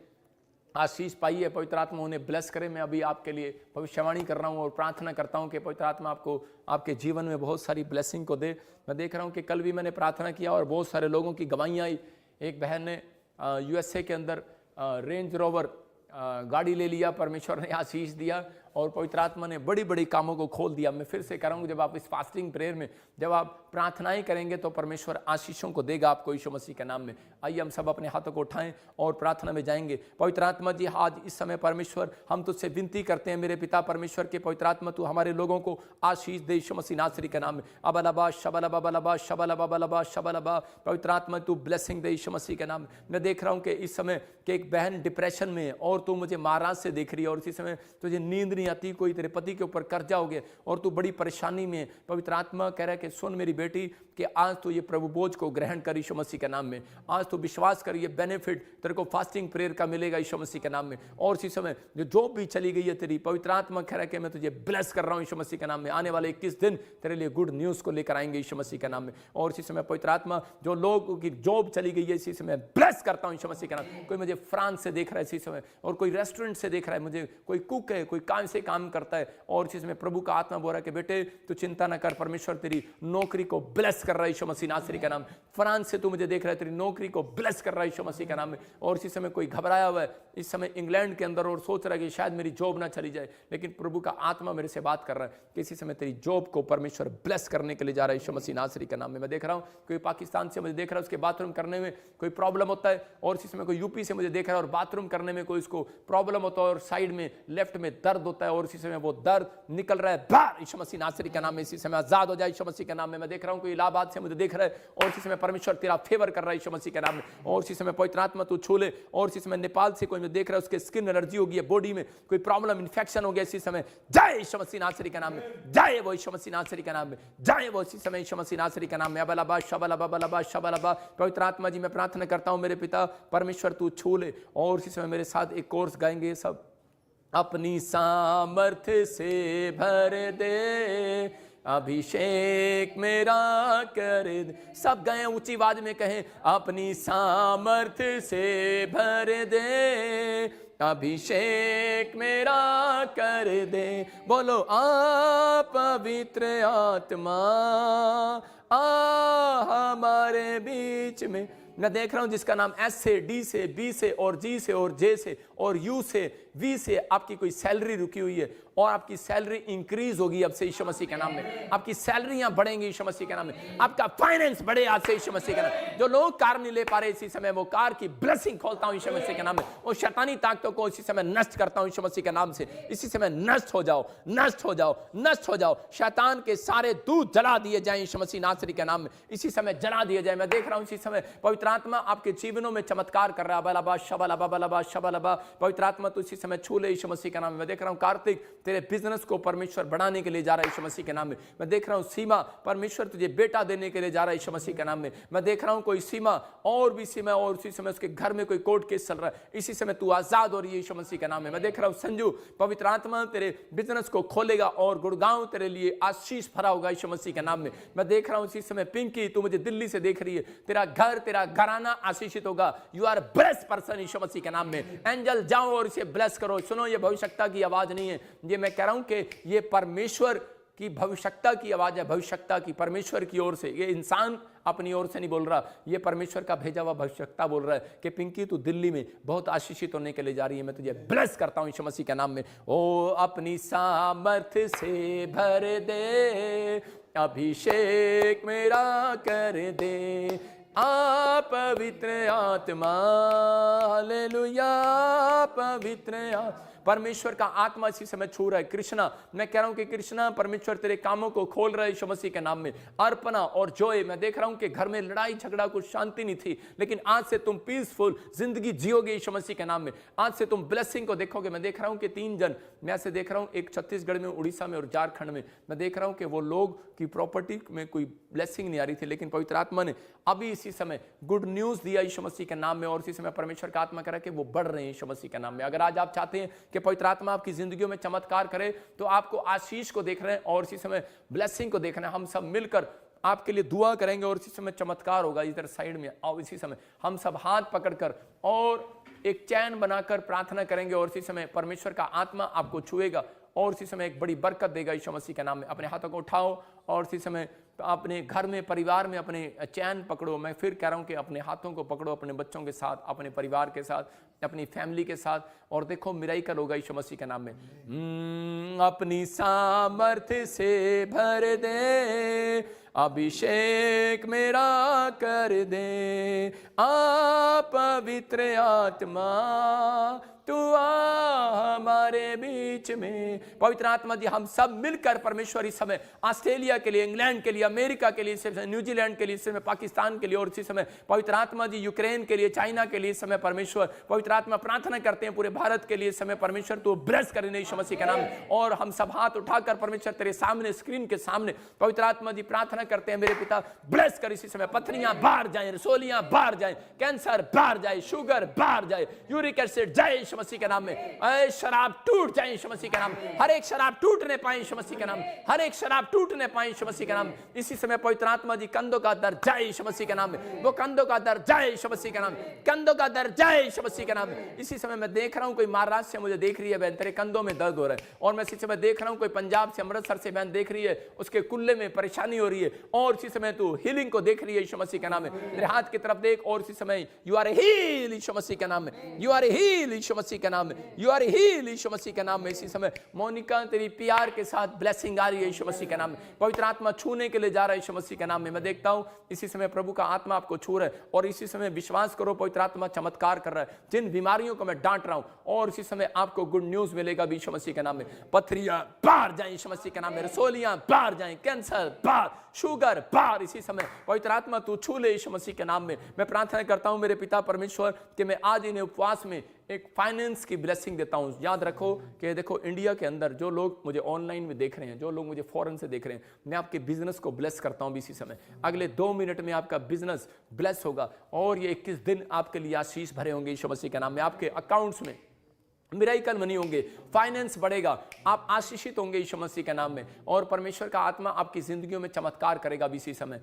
आशीष पाई है, पवित्र आत्मा उन्हें ब्लेस करे। मैं अभी आपके लिए भविष्यवाणी कर रहा हूं और प्रार्थना करता हूं कि पवित्र आत्मा आपको आपके जीवन में बहुत सारी ब्लेसिंग को दे। मैं देख रहा हूं कि कल भी मैंने प्रार्थना किया और बहुत सारे लोगों की गवाहियाँ आई। एक बहन ने USA के अंदर रेंज रोवर गाड़ी ले लिया, परमेश्वर ने आशीष दिया और पवित्र आत्मा ने बड़ी बड़ी कामों को खोल दिया। मैं फिर से कराऊंगा, जब आप इस फास्टिंग प्रेयर में जब आप प्रार्थनाएं करेंगे तो परमेश्वर आशीषों को देगा आपको यीशु मसीह के नाम में। आइए हम सब अपने हाथों को उठाएं और प्रार्थना में जाएंगे। पवित्र आत्मा जी आज इस समय परमेश्वर हम तुझसे विनती करते हैं मेरे पिता परमेश्वर के पवित्र आत्मा तू हमारे लोगों को आशीष दे यीशु मसीह नासरी के नाम में। अबलबा शबलबा बलबा शबलबा बलबा शबलबा, पवित्र आत्मा तू ब्लेसिंग दे यीशु मसीह के नाम में। मैं देख रहा हूँ कि इस समय कि एक बहन डिप्रेशन में है और तू मुझे महाराज से देख रही है और इसी समय तुझे नींद नहीं नहीं आती, कोई तेरे पति के ऊपर कर्जा हो गया और तू बड़ी परेशानी में है, पवित्र आत्मा कह रहा है कि सुन मेरी बेटी कि आज तो ये प्रभु बोझ को ग्रहण कर यीशु मसीह के नाम में। आज तो विश्वास कर, ये बेनिफिट तेरे को फास्टिंग प्रेयर का मिलेगा यीशु मसीह के नाम में। और इसी समय जो जॉब भी चली गई है तेरी, पवित्र आत्मा कह रहा है कि मैं तुझे ब्लेस कर रहा हूं यीशु मसीह के नाम में। आने वाले 21 दिन तेरे लिए गुड न्यूज़ को लेकर आएंगे यीशु मसीह के नाम में। और इसी समय पवित्र आत्मा जो लोगों की जॉब चली गई है इसी समय ब्लेस करता हूं यीशु मसीह के नाम। कोई मुझे फ्रांस से देख रहा है इसी समय, और कोई रेस्टोरेंट से देख रहा है मुझे, कोई कुक है, कोई काम से काम करता है, और इसी समय प्रभु का आत्मा बोल रहा है कि बेटे तू चिंता न कर, परमेश्वर तेरी नौकरी को ब्लेस कर रहा है यीशु मसीह नासरी का नाम। फ्रांस से तू मुझे देख रहा है, तेरी नौकरी को ब्लेस कर रहा है यीशु मसीह का नाम में। और इसी समय कोई घबराया हुआ है इस समय इंग्लैंड के अंदर और सोच रहा है कि शायद मेरी जॉब ना चली जाए, लेकिन प्रभु का आत्मा मेरे से बात कर रहा है कि इसी समय तेरी जॉब को परमेश्वर ब्लेस करने के लिए जा रहा है यीशु मसीह नासरी का नाम में। मैं देख रहा हूं कोई पाकिस्तान से मुझे देख रहा है, उसके बाथरूम करने में कोई प्रॉब्लम होता है, और इसी समय कोई यूपी से मुझे देख रहा है और बाथरूम करने में कोई इसको प्रॉब्लम होता है और साइड में लेफ्ट में दर्द होता है, और इसी समय वो दर्द निकल रहा है बाहर यीशु मसीह नासरी का नाम में। इसी समय आजाद हो जाए यीशु मसीह के नाम में। मैं देख रहा हूं कोई इलाहाबाद से मुझे देख रहा है और इसी समय परमेश्वर तेरा फेवर कर रहा है यीशु मसीह के नाम में। और इसी समय पवित्र आत्मा तू छू ले। और इसी समय नेपाल से कोई मुझे देख रहा है, उसके स्किन एलर्जी हो गई है, बॉडी में कोई प्रॉब्लम इन्फेक्शन हो गया, इसी समय जय यीशु मसीह नासरी का नाम में, जय वो यीशु मसीह नासरी का नाम में, जय वो इसी समय यीशु मसीह नासरी का नाम में। अबलबा शबलबा बलबा शबलबा। पवित्र आत्मा जी मैं प्रार्थना करता हूं मेरे पिता परमेश्वर तू छू ले। और इसी समय मेरे साथ एक कोर्स गाएंगे सब। अपनी सामर्थ्य से भर दे, अभिषेक मेरा कर दे। सब गए ऊंची आवाज में कहें, अपनी सामर्थ्य से भर दे, अभिषेक मेरा कर दे। बोलो आ पवित्र आत्मा आ हमारे बीच में। मैं देख रहा हूं जिसका नाम एस से, डी से, बी से और जी से और जे से और यू से, वी से आपकी कोई सैलरी रुकी हुई है और आपकी सैलरी इंक्रीज होगी अब से यीशु मसीह के नाम में। आपकी सैलरियां बढ़ेंगी यीशु मसीह के नाम में। आपका फाइनेंस बढ़े आज से यीशु मसीह के नाम में। जो लोग कार नहीं ले पा रहे इसी समय, वो कार की ब्लेसिंग खोलता हूं यीशु मसीह के नाम में। वो शैतानी ताकतों को इसी समय नष्ट करता हूं यीशु मसीह के नाम से। इसी समय नष्ट हो जाओ, नष्ट हो जाओ, नष्ट हो जाओ। शैतान के सारे दूत जला दिए जाएं यीशु मसीह नासरी के नाम में। इसी समय जला दिए जाए। मैं देख रहा हूं इसी समय पवित्र आत्मा आपके जीवनों में चमत्कार कर रहा है। बलबा शबलबा बलबा शबलबा। पवित्र आत्मा तो इसी समय छू ले यीशु मसीह के नाम में। मैं देख रहा हूं कार्तिक तेरे बिजनेस को परमेश्वर बढ़ाने के लिए जा रहा है यीशु मसीह के नाम में। मैं देख रहा हूं सीमा परमेश्वर तुझे बेटा देने के लिए जा रहा है यीशु मसीह के नाम में। मैं देख रहा हूं कोई सीमा और भी सीमा, और उसी समय उसके घर में कोई कोर्ट केस चल रहा है, इसी समय तू आजाद हो रही है यीशु मसीह के नाम में। मैं देख रहा हूं संजू पवित्र आत्मा तेरे बिजनेस को खोलेगा और गुड़गांव तेरे लिए आशीष भरा होगा यीशु मसीह के नाम में। मैं देख रहा हूं इसी समय पिंकी तू मुझे दिल्ली से देख रही है, तेरा घर तेरा घराना आशीषित होगा। यू आर ब्लेस्ड पर्सन यीशु मसीह के नाम में। एंजल जाओ और इसे ब्लेस करो। सुनो ये भविष्यता की आवाज नहीं है, ये मैं कह रहा हूं कि ये परमेश्वर की भविष्यता की आवाज है, भविष्यता की परमेश्वर की ओर से। ये इंसान अपनी ओर से नहीं बोल रहा, ये परमेश्वर का भेजा हुआ भविष्यता बोल रहा है कि पिंकी तू दिल्ली में बहुत आशीषित होने के लिए जा रही है। मैं तुझे ब्लेस करता हूं यीशु मसीह के नाम में। ओ अपनी सामर्थ्य से भर दे, अभिषेक मेरा कर दे, आ पवित्र आत्मा हालेलुया पवित्र आत्मा। परमेश्वर का आत्मा इसी समय छू रहा है। कृष्णा मैं कह रहा हूं कि कृष्णा परमेश्वर तेरे कामों को खोल रहा है यीशु मसीह के नाम में। अर्पणा और जोए मैं देख रहा हूं कि घर में लड़ाई झगड़ा कुछ शांति नहीं थी, लेकिन आज से तुम पीसफुल जिंदगी जियोगे यीशु मसीह के नाम में। आज से तुम ब्लेसिंग को देखोगे। मैं देख रहा हूं कि 3 जन मैं ऐसे देख रहा हूं, एक छत्तीसगढ़ में, उड़ीसा में और झारखंड में। मैं देख रहा हूं कि वो लोग की प्रॉपर्टी में कोई ब्लेसिंग नहीं आ रही थी, लेकिन पवित्र आत्मा ने अभी इसी समय गुड न्यूज दिया यीशु मसीह के नाम में। और इसी समय परमेश्वर का आत्मा कह रहा है कि वो बढ़ रहे हैं यीशु मसीह के नाम में। अगर आज आप चाहते हैं कि पवित्र आत्मा आपकी जिंदगियों में चमत्कार करे, तो आपको आशीष को देख रहे हैं और इसी समय ब्लेसिंग को देख रहे हैं। हम सब मिलकर आपके लिए दुआ करेंगे और इसी समय चमत्कार होगा। इधर साइड में आओ, इसी समय हम सब हाथ पकड़कर और एक चैन बनाकर प्रार्थना करेंगे और इसी समय परमेश्वर का आत्मा आपको छुएगा और इसी समय एक बड़ी बरकत देगा यीशु मसीह के नाम में। अपने हाथों को उठाओ और इसी समय अपने घर में, परिवार में अपने चैन पकड़ो। मैं फिर कह रहा हूं कि अपने हाथों को पकड़ो, अपने बच्चों के साथ, अपने परिवार के साथ, अपनी फैमिली के साथ, और देखो मिराकल होगा यीशु मसीह के नाम में। अपनी सामर्थ्य से भर दे, अभिषेक मेरा कर दे, आ पवित्र आत्मा तू आ हमारे बीच में। पवित्र आत्मा जी, हम सब मिलकर परमेश्वर इस समय ऑस्ट्रेलिया के लिए, इंग्लैंड के लिए, अमेरिका के लिए, इस समय न्यूजीलैंड के लिए, इस समय पाकिस्तान के लिए, और इसी समय पवित्र आत्मा जी यूक्रेन के लिए, चाइना के लिए, इस समय परमेश्वर पवित्र आत्मा प्रार्थना करते हैं पूरे भारत के लिए। इस समय परमेश्वर तू ब्लेस कर यीशु मसीह के नाम में। और हम सब हाथ उठाकर परमेश्वर तेरे सामने, स्क्रीन के सामने पवित्र आत्मा जी प्रार्थना करते हैं, मेरे पिता ब्लेस कर इसी समय। पथरियां बाहर जाए, रसोलियां बाहर जाए, कैंसर बाहर जाए, शुगर बाहर जाए, यूरिक एसिड जाए यीशु मसीह के नाम में। शराब टूट जाए यीशु मसीह के नाम, हर एक शराब टूटने पाए यीशु मसीह के नाम, हर एक शराब टूटने पाए यीशु मसीह के नाम। इसी समय पवित्र आत्मा जी कंधों का दर्द जाए यीशु मसीह के नाम में, वो कंधों का दर्द जाए यीशु मसीह के नाम, कंधों का दर्द जाए यीशु मसीह के नाम में। इसी समय मैं देख रहा हूं कोई महाराष्ट्र से मुझे देख रही है बहन, तेरे कंधों में दर्द हो रहा है। और मैं इसी समय देख रहा हूं कोई पंजाब से, अमृतसर से बहन देख रही है, उसके कुल्ले में परेशानी हो रही है। और इसी समय तू हीलिंग को देख रही है यीशु मसीह के नाम में। मेरे हाथ की तरफ देख, और इसी समय यू आर हील यीशु मसीह के नाम में, यू आर हील यीशु मसीह के नाम में, यू आर हील यीशु मसीह के नाम में। इसी समय मोनिका तेरी प्यार के साथ ब्लेसिंग आ रही है यीशु मसीह के नाम में। पवित्र आत्मा छूने के लिए जा रहा है यीशु मसीह के नाम में। मैं देखता हूं इसी समय प्रभु का आत्मा आपको छू रहा है। और इसी समय विश्वास करो, पवित्र आत्मा चमत्कार कर रहा है। जिन बीमारियों को मैं डांट रहा हूं, और इसी समय आपको गुड न्यूज मिलेगा यीशु मसीह के नाम में। पथरियां बाहर जाए यीशु मसीह के नाम में, रसोलियां बाहर जाए, कैंसर बाहर, शुगर बाहर। इसी समय पवित्र आत्मा तू छू ले यीशु मसीह के नाम में। मैं प्रार्थना करता हूं मेरे पिता परमेश्वर कि मैं आज इन्हें उपवास में एक फाइनेंस की ब्लेसिंग देता हूं। याद रखो कि देखो इंडिया के अंदर जो लोग मुझे ऑनलाइन में देख रहे हैं, जो लोग मुझे फॉरेन से देख रहे हैं, मैं आपके बिजनेस को ब्लेस करता हूं इसी समय। अगले 2 मिनट में आपका बिजनेस ब्लेस होगा और ये 21 दिन आपके लिए आशीष भरे होंगे यीशु मसीह के नाम में। आपके अकाउंट्स में मिराइकल मनी होंगे, फाइनेंस बढ़ेगा, आप आशीषित होंगे यीशु मसीह के नाम में। और परमेश्वर का आत्मा आपकी जिंदगियों में चमत्कार करेगा इसी समय।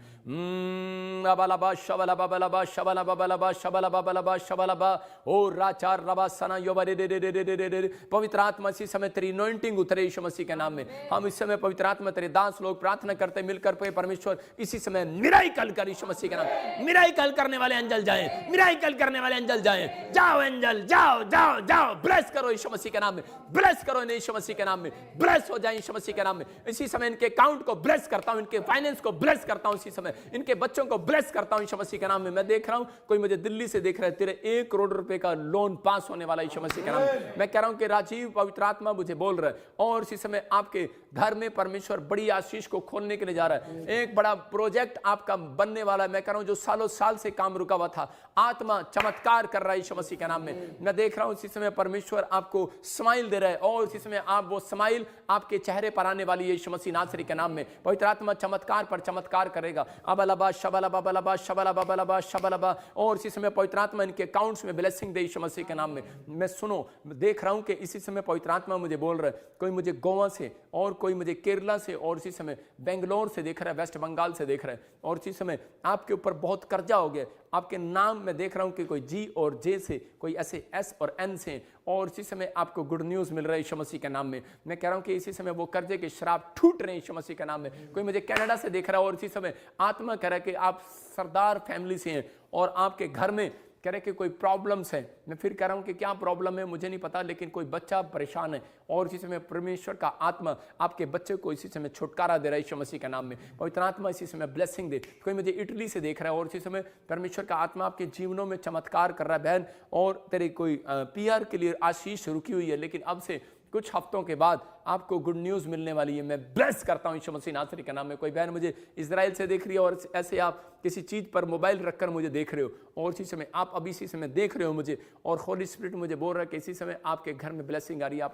अबलबा शबलबा बलबा शबलबा बलबा शबलबा बलबा शबलबा ओ राचार रबा सना योबरे रे रे रे रे रे रे। पवित्र आत्मा इसी समय तेरी अनॉइंटिंग उतरे यीशु मसीह के नाम में। हम इस समय पवित्र आत्मा तेरे दास लोग प्रार्थना करते मिलकर पे परमेश्वर इसी समय मिराइकल कर यीशु मसीह के नाम। मिराइकल करने वाले एंजल जाएं, मिराइकल करने वाले एंजल जाएं। जाओ एंजल, जाओ जाओ जाओ, ब्लेस करो यीशु मसीह के नाम में, ब्लेस करो यीशु मसीह के नाम में, ब्लेस हो जाए यीशु मसीह के नाम में। इसी समय इनके अकाउंट को ब्लेस करता हूं, इनके फाइनेंस को ब्लेस करता हूं, इसी समय इनके बच्चों को ब्लेस करता हूं यीशु मसीह के नाम में। मैं देख रहा हूं कोई मुझे दिल्ली से देख रहा है, तेरे 1 करोड़ रुपए का लोन पास होने वाला यीशु मसीह के नाम में। मैं कह रहा हूं कि राजीव पवित्र आत्मा मुझे बोल रहा है और इसी समय आपके घर में परमेश्वर बड़ी आशीष को खोलने के लिए जा रहा है। एक बड़ा प्रोजेक्ट आपका बनने वाला है। मैं कह रहा हूं जो सालों साल से काम रुका हुआ था, आत्मा चमत्कार कर रहा है यीशु मसीह के नाम में। मैं देख रहा हूं इसी समय परमेश्वर आपको स्माइल दे रहा है और इसी समय आप वो स्माइल आपके चेहरे पर आने वाली है यीशु मसीह नासरी के नाम में। पवित्र आत्मा चमत्कार पर चमत्कार करेगा। अबलबा शबलबा बलबा शबलबा बलबा शबलबा। और इसी समय पवित्र आत्मा इनके अकाउंट्स में ब्लेसिंग दे यीशु मसीह के नाम में। मैं सुनो, देख रहा हूं कि इसी समय पवित्र आत्मा मुझे बोल रहा है, कोई मुझे गोवा से और कोई मुझे केरला से और इसी समय बेंगलोर से देख रहा है, वेस्ट बंगाल से देख रहा है। और इसी समय आपके ऊपर बहुत कर्जा हो गया। आपके नाम में देख रहा हूं कि कोई जी और जे से, कोई ऐसे एस और एन से। और इसी समय आपको गुड न्यूज मिल रहा है यीशु मसीह के नाम में। मैं कह रहा हूं कि इसी समय वो कर्जे के श्राप टूट रहे हैं यीशु मसीह के नाम में। कोई मुझे कनाडा से देख रहा है और इसी समय आत्मा कह रहा है कि आप सरदार फैमिली से हैं और आपके घर में कह रहे कि कोई प्रॉब्लम्स है। मैं फिर कह रहा हूं कि क्या प्रॉब्लम है मुझे नहीं पता, लेकिन कोई बच्चा परेशान है और इसी समय परमेश्वर का आत्मा आपके बच्चे को इसी समय छुटकारा दे रहा है यीशु मसीह के नाम में। पवित्र आत्मा इसी समय ब्लेसिंग दे। कोई मुझे इटली से देख रहा है और इसी समय परमेश्वर का आत्मा आपके जीवनों में चमत्कार कर रहा है बहन। और तेरे कोई PR के लिए आशीष रुकी हुई है, लेकिन अब से कुछ हफ्तों के बाद आपको गुड न्यूज मिलने वाली है। मैं ब्लेस करता हूं यीशु मसीह नासरी के नाम में। कोई बहन मुझे इजराइल से देख रही है और ऐसे आप किसी चीज पर मोबाइल रखकर मुझे देख रहे हो और इसी समय आप अभी इसी समय देख रहे हो मुझे, और होली स्पिरिट मुझे बोल रहा है कि इसी समय आपके घर में ब्लेसिंग आ रही है।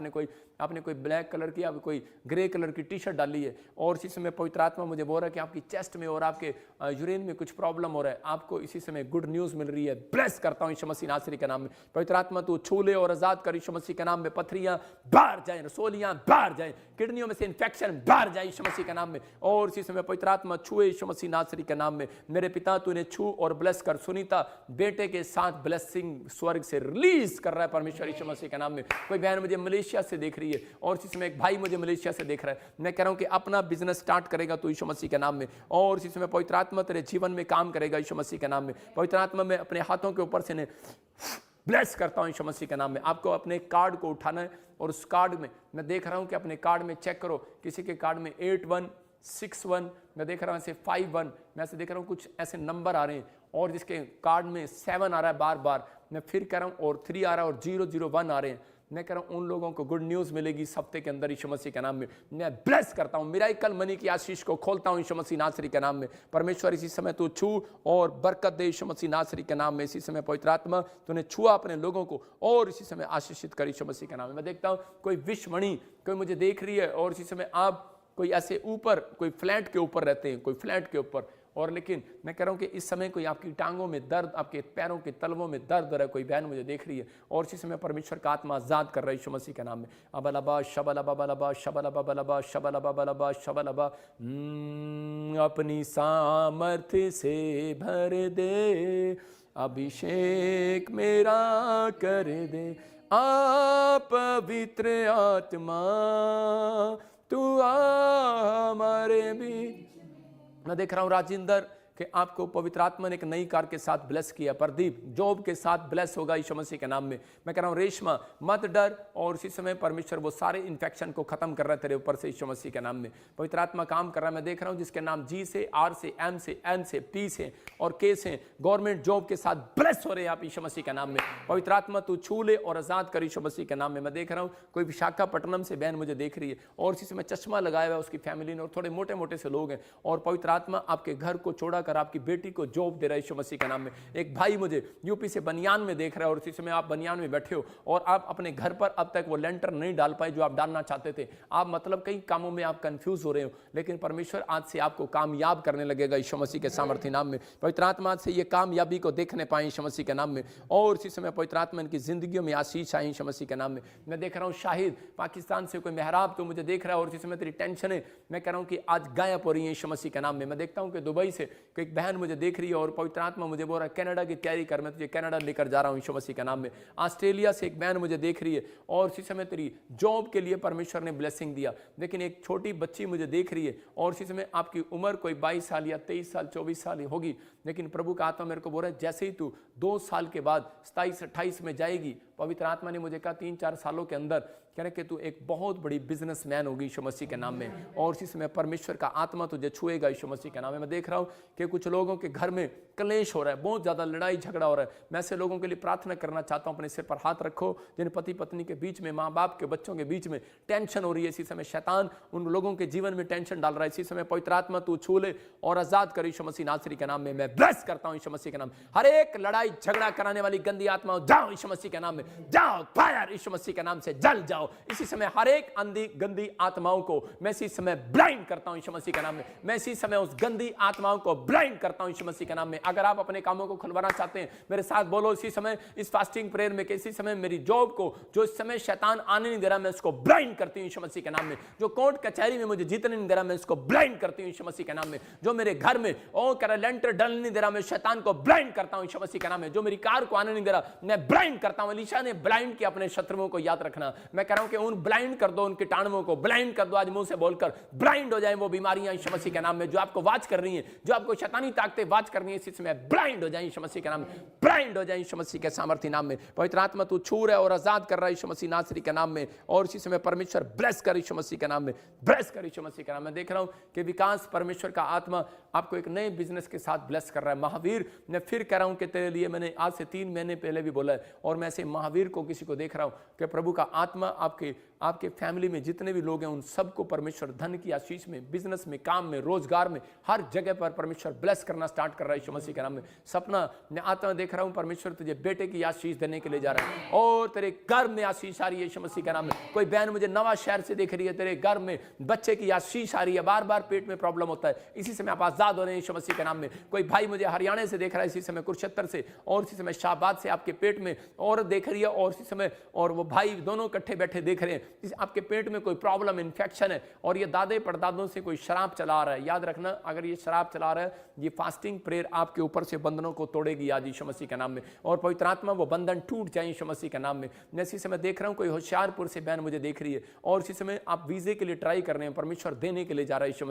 आपने कोई ब्लैक कलर की, कोई ग्रे कलर की टी-शर्ट डाली है और इसी समय पवित्र आत्मा मुझे बोल रहा है कि आपकी चेस्ट में और आपके यूरिन में कुछ प्रॉब्लम हो रहा है। आपको इसी समय गुड न्यूज मिल रही है। ब्लेस करता हूं यीशु मसीह नासरी के नाम में। पवित्र आत्मा तू छू ले और आजाद कर यीशु मसीह के नाम में। पथरियां बाहर जाए, रसोलियां बाहर जाए, किडनियों में से इन्फेक्शन बाहर जाए यीशु मसीह के नाम में। और इसी समय पवित्र आत्मा छुए यीशु मसीह नासरी के नाम में। मेरे पिता तू इन्हें छू और ब्लेस कर। सुनीता बेटे के साथ ब्लेसिंग स्वर्ग से रिलीज कर रहा है परमेश्वर यीशु मसीह के नाम में। कोई बहन मुझे मलेशिया से देख रही है और इसी समय एक भाई मुझे मलेशिया से देख रहा है। मैं कह रहा हूं कि अपना बिजनेस स्टार्ट करेगा तू यीशु मसीह के नाम में। और इसी समय पवित्र आत्मा तेरे जीवन में काम करेगा यीशु मसीह के नाम में। पवित्र आत्मा में अपने हाथों के ऊपर से इन्हें ब्लेस करता हूं यीशु मसीह के नाम में। आपको अपने कार्ड को उठाना है और उस कार्ड में मैं देख रहा हूं कि अपने कार्ड में चेक करो, किसी के कार्ड में 8161, मैं देख रहा हूं ऐसे 51, मैं ऐसे देख रहा हूं कुछ ऐसे नंबर आ रहे हैं और जिसके कार्ड में 7 आ रहा है बार बार। मैं फिर कह रहा हूँ, और 3 आ रहा है और 001 आ रहे हैं। मैं कह रहा हूँ उन लोगों को गुड न्यूज़ मिलेगी इस हफ्ते के अंदर यीशु मसीह के नाम में। मैं ब्लेस करता हूँ, मिराकल मनी की आशीष को खोलता हूँ यीशु मसीह नासरी के नाम में। परमेश्वर इसी समय तू छू और बरकत दे यीशु मसीह नासरी के नाम में। इसी समय पवित्र आत्मा तूने छुआ अपने लोगों को और इसी समय आशीषित कर यीशु मसीह के नाम में। मैं देखता हूँ कोई विश्वमणि कोई मुझे देख रही है और इसी समय आप कोई ऐसे ऊपर कोई फ्लैट के ऊपर रहते हैं, कोई फ्लैट के ऊपर, और लेकिन मैं कह रहा हूँ कि इस समय कोई आपकी टांगों में दर्द, आपके पैरों के तलवों में दर्द हो रहा है, कोई बहन मुझे देख रही है और इसी समय परमेश्वर का आत्मा आजाद कर रहा है यीशु मसीह के नाम में। अबलबा शबलबा बलबा शबलबा बलबा शबलबा बलबा शबलबा, अपनी सामर्थ्य से भर दे, अभिषेक मेरा कर दे, आप पवित्र आत्मा तू आ हमारे बीच। मैं देख रहा हूं राजिंदर कि आपको पवित्र आत्मा ने एक नई कार के साथ ब्लेस किया। प्रदीप जॉब के साथ ब्लेस होगा यीशु मसीह के नाम में। मैं कह रहा हूं रेशमा मत डर, और इसी समय परमेश्वर वो सारे इन्फेक्शन को खत्म कर रहा है तेरे ऊपर से यीशु मसीह के नाम में। पवित्र आत्मा काम कर रहा है। मैं देख रहा हूं जिसके नाम जी से, आर से, एम से, एन से, पी से और के से गवर्नमेंट जॉब के साथ ब्लेस हो रहे हैं आप यीशु मसीह के नाम में। पवित्र आत्मा तू छू ले और आजाद कर यीशु मसीह के नाम में। मैं देख रहा हूं कोई विशाखापट्टनम से बहन मुझे देख रही है और इसी समय चश्मा लगाया हुआ है उसकी फैमिली ने, और थोड़े मोटे मोटे से लोग हैं, और पवित्र आत्मा आपके घर को चौड़ा कर आपकी बेटी को जॉब दे रहा है यीशु मसीह के नाम में। एक भाई मुझे यूपी से बनियान में देख रहा है और इसी समय आप बनियान में बैठे हो और आप अपने घर पर अब तक वो लेंटर नहीं डाल पाए जो आप डालना चाहते थे। आप मतलब कई कामों में आप कंफ्यूज हो रहे हो, लेकिन परमेश्वर आज से आपको कामयाब करने लगेगा यीशु मसीह के सामर्थ्य नाम में। पवित्र आत्मा आज से ये कामयाबी को देखने पाए यीशु मसीह के नाम में, और इसी समय पवित्र आत्मा इनकी जिंदगियों में आशीष आए यीशु मसीह के नाम में। मैं देख रहा हूँ शाहिद पाकिस्तान से कोई मेहराब तो मुझे देख रहा है और इसी समय तेरी टेंशन है, मैं कह रहा हूँ कि आज गायब हो रही है यीशु मसीह के नाम में। मैं देखता हूँ कि दुबई से एक बहन मुझे देख रही है और पवित्र आत्मा मुझे बोल रहा है कनाडा की तैयारी कर, मैं तुझे कनाडा लेकर जा रहा हूं यीशु मसीह के नाम में। ऑस्ट्रेलिया से एक बहन मुझे देख रही है और इसी समय तेरी जॉब के लिए परमेश्वर ने ब्लेसिंग दिया, लेकिन एक छोटी बच्ची मुझे देख रही है और इसी समय आपकी उम्र कोई 22 साल या 23 साल 24 साल होगी, लेकिन प्रभु का आत्मा मेरे को बोल रहा है जैसे ही तू 2 साल के बाद 27-28 में जाएगी, पवित्र आत्मा ने मुझे कहा 3-4 सालों के अंदर कह रहे कि तू एक बहुत बड़ी बिजनेसमैन होगी यीशु मसीह के नाम में, और इसी समय परमेश्वर का आत्मा तुझे छुएगा यीशु मसीह के नाम में। मैं देख रहा हूं कि कुछ लोगों के घर में क्लेश हो रहा है, बहुत ज्यादा लड़ाई झगड़ा हो रहा है। मैं ऐसे लोगों के लिए प्रार्थना करना चाहता हूं, अपने सिर पर हाथ रखो जिन पति पत्नी के बीच में, माँ बाप के बच्चों के बीच में टेंशन हो रही है। इसी समय शैतान उन लोगों के जीवन में टेंशन डाल रहा है। इसी समय पवित्र आत्मा तू छू ले और आजाद कर यीशु मसीह नासरी के नाम में। मैं ब्लेस करता हूं यीशु मसीह के नाम। हर एक लड़ाई झगड़ा कराने वाली गंदी आत्माओं जाओ यीशु मसीह के नाम में, जाओ फायर यीशु मसीह के नाम से जल जाओ। इसी समय हर एक अंधी गंदी आत्माओं को मैं इसी समय ब्लाइंड करता हूं यीशु मसीह के नाम में। मैं इसी समय उस गंदी आत्माओं को ब्लाइंड करता हूं यीशु मसीह के नाम में। अगर आप अपने कामों को खुलवाना चाहते हैं मेरे साथ बोलो इसी समय इस फास्टिंग प्रेयर में कि इसी समय मेरी जॉब को जो इस समय शैतान आने नहीं दे रहा, मैं इसको ब्लाइंड करती हूं यीशु मसीह के नाम में। जो कोर्ट कचहरी में मुझे जीतने नहीं दे रहा, मैं इसको ब्लाइंड करती हूं यीशु मसीह के नाम में। जो मेरे घर में लेंटर डलने नहीं दे रहा, मैं शैतान को ब्लाइंड करता हूं यीशु मसीह के नाम में। जो मेरी कार को आने नहीं दे रहा, मैं ब्लाइंड करता हूं। एलीशा ने ब्लाइंड किया अपने शत्रुओं को, याद रखना। मैं कह रहा हूं कि उन ब्लाइंड कर दो, उनके टाणवों को ब्लाइंड कर दो आज मुंह से बोलकर, ब्लाइंड हो जाए वो बीमारियां यीशु मसीह के नाम में जो आपको वाच कर रही हैं, जो आपको शैतानी ताकतें वाच कर रही हैं, इसी समय ब्लाइंड हो जाए यीशु मसीह के नाम में, ब्लाइंड हो जाए यीशु मसीह के सामर्थ्य नाम में। पवित्र आत्मा तू छू रहा है और आजाद कर रहा है यीशु मसीह नासरी के नाम में, और इसी समय परमेश्वर ब्लेस कर यीशु मसीह के नाम में, ब्लेस कर यीशु मसीह के नाम में। देख रहा हूं कि विकास परमेश्वर का आत्मा आपको एक नए बिजनेस के साथ ब्लेस कर रहा है। महावीर मैं फिर कह रहा हूं कि तेरे लिए मैंने आज से 3 महीने पहले भी बोला है, और मैं ऐसे महावीर को किसी को देख रहा हूं कि प्रभु का आत्मा आपके फैमिली में जितने भी लोग हैं उन सबको परमेश्वर धन की आशीष में, बिजनेस में, काम में, रोजगार में, हर जगह पर परमेश्वर ब्लेस करना स्टार्ट कर रहा है यीशु मसीह के नाम में। सपना मैं आत्मा देख रहा हूं परमेश्वर तुझे बेटे की आशीष देने के लिए जा रहा है, और तेरे घर में आशीष आ रही है यीशु मसीह के नाम में। कोई बहन मुझे नवा शहर से देख रही है, तेरे घर में बच्चे की आशीष आ रही है, बार बार पेट में प्रॉब्लम होता है, इसी समय आप आजाद हो रहे हैं यीशु मसीह के नाम में। कोई भाई मुझे हरियाणा से देख रहा है इसी समय, कुरुक्षेत्र से, और इसी समय शाहबाद से आपके पेट में औरत देख रही है, और इसी समय और वो भाई दोनों इकट्ठे बैठे देख रहे हैं, आपके पेट में कोई प्रॉब्लम इन्फेक्शन है, और ये दादे परदादों से कोई शराब चला रहा है। याद रखना अगर ये शराब चला रहा है, ये फास्टिंग प्रेयर आपके ऊपर से बंधनों को तोड़ेगी आज यीशु मसीह के नाम में, और पवित्र आत्मा वो बंधन टूट जाए यीशु मसीह के नाम में। मैं इसी समय देख रहा हूं कोई होशियारपुर से बहन मुझे देख रही है, और इसी समय आप वीजे के लिए ट्राई कर रहे हैं, परमेश्वर देने के लिए जा रहा है यीशु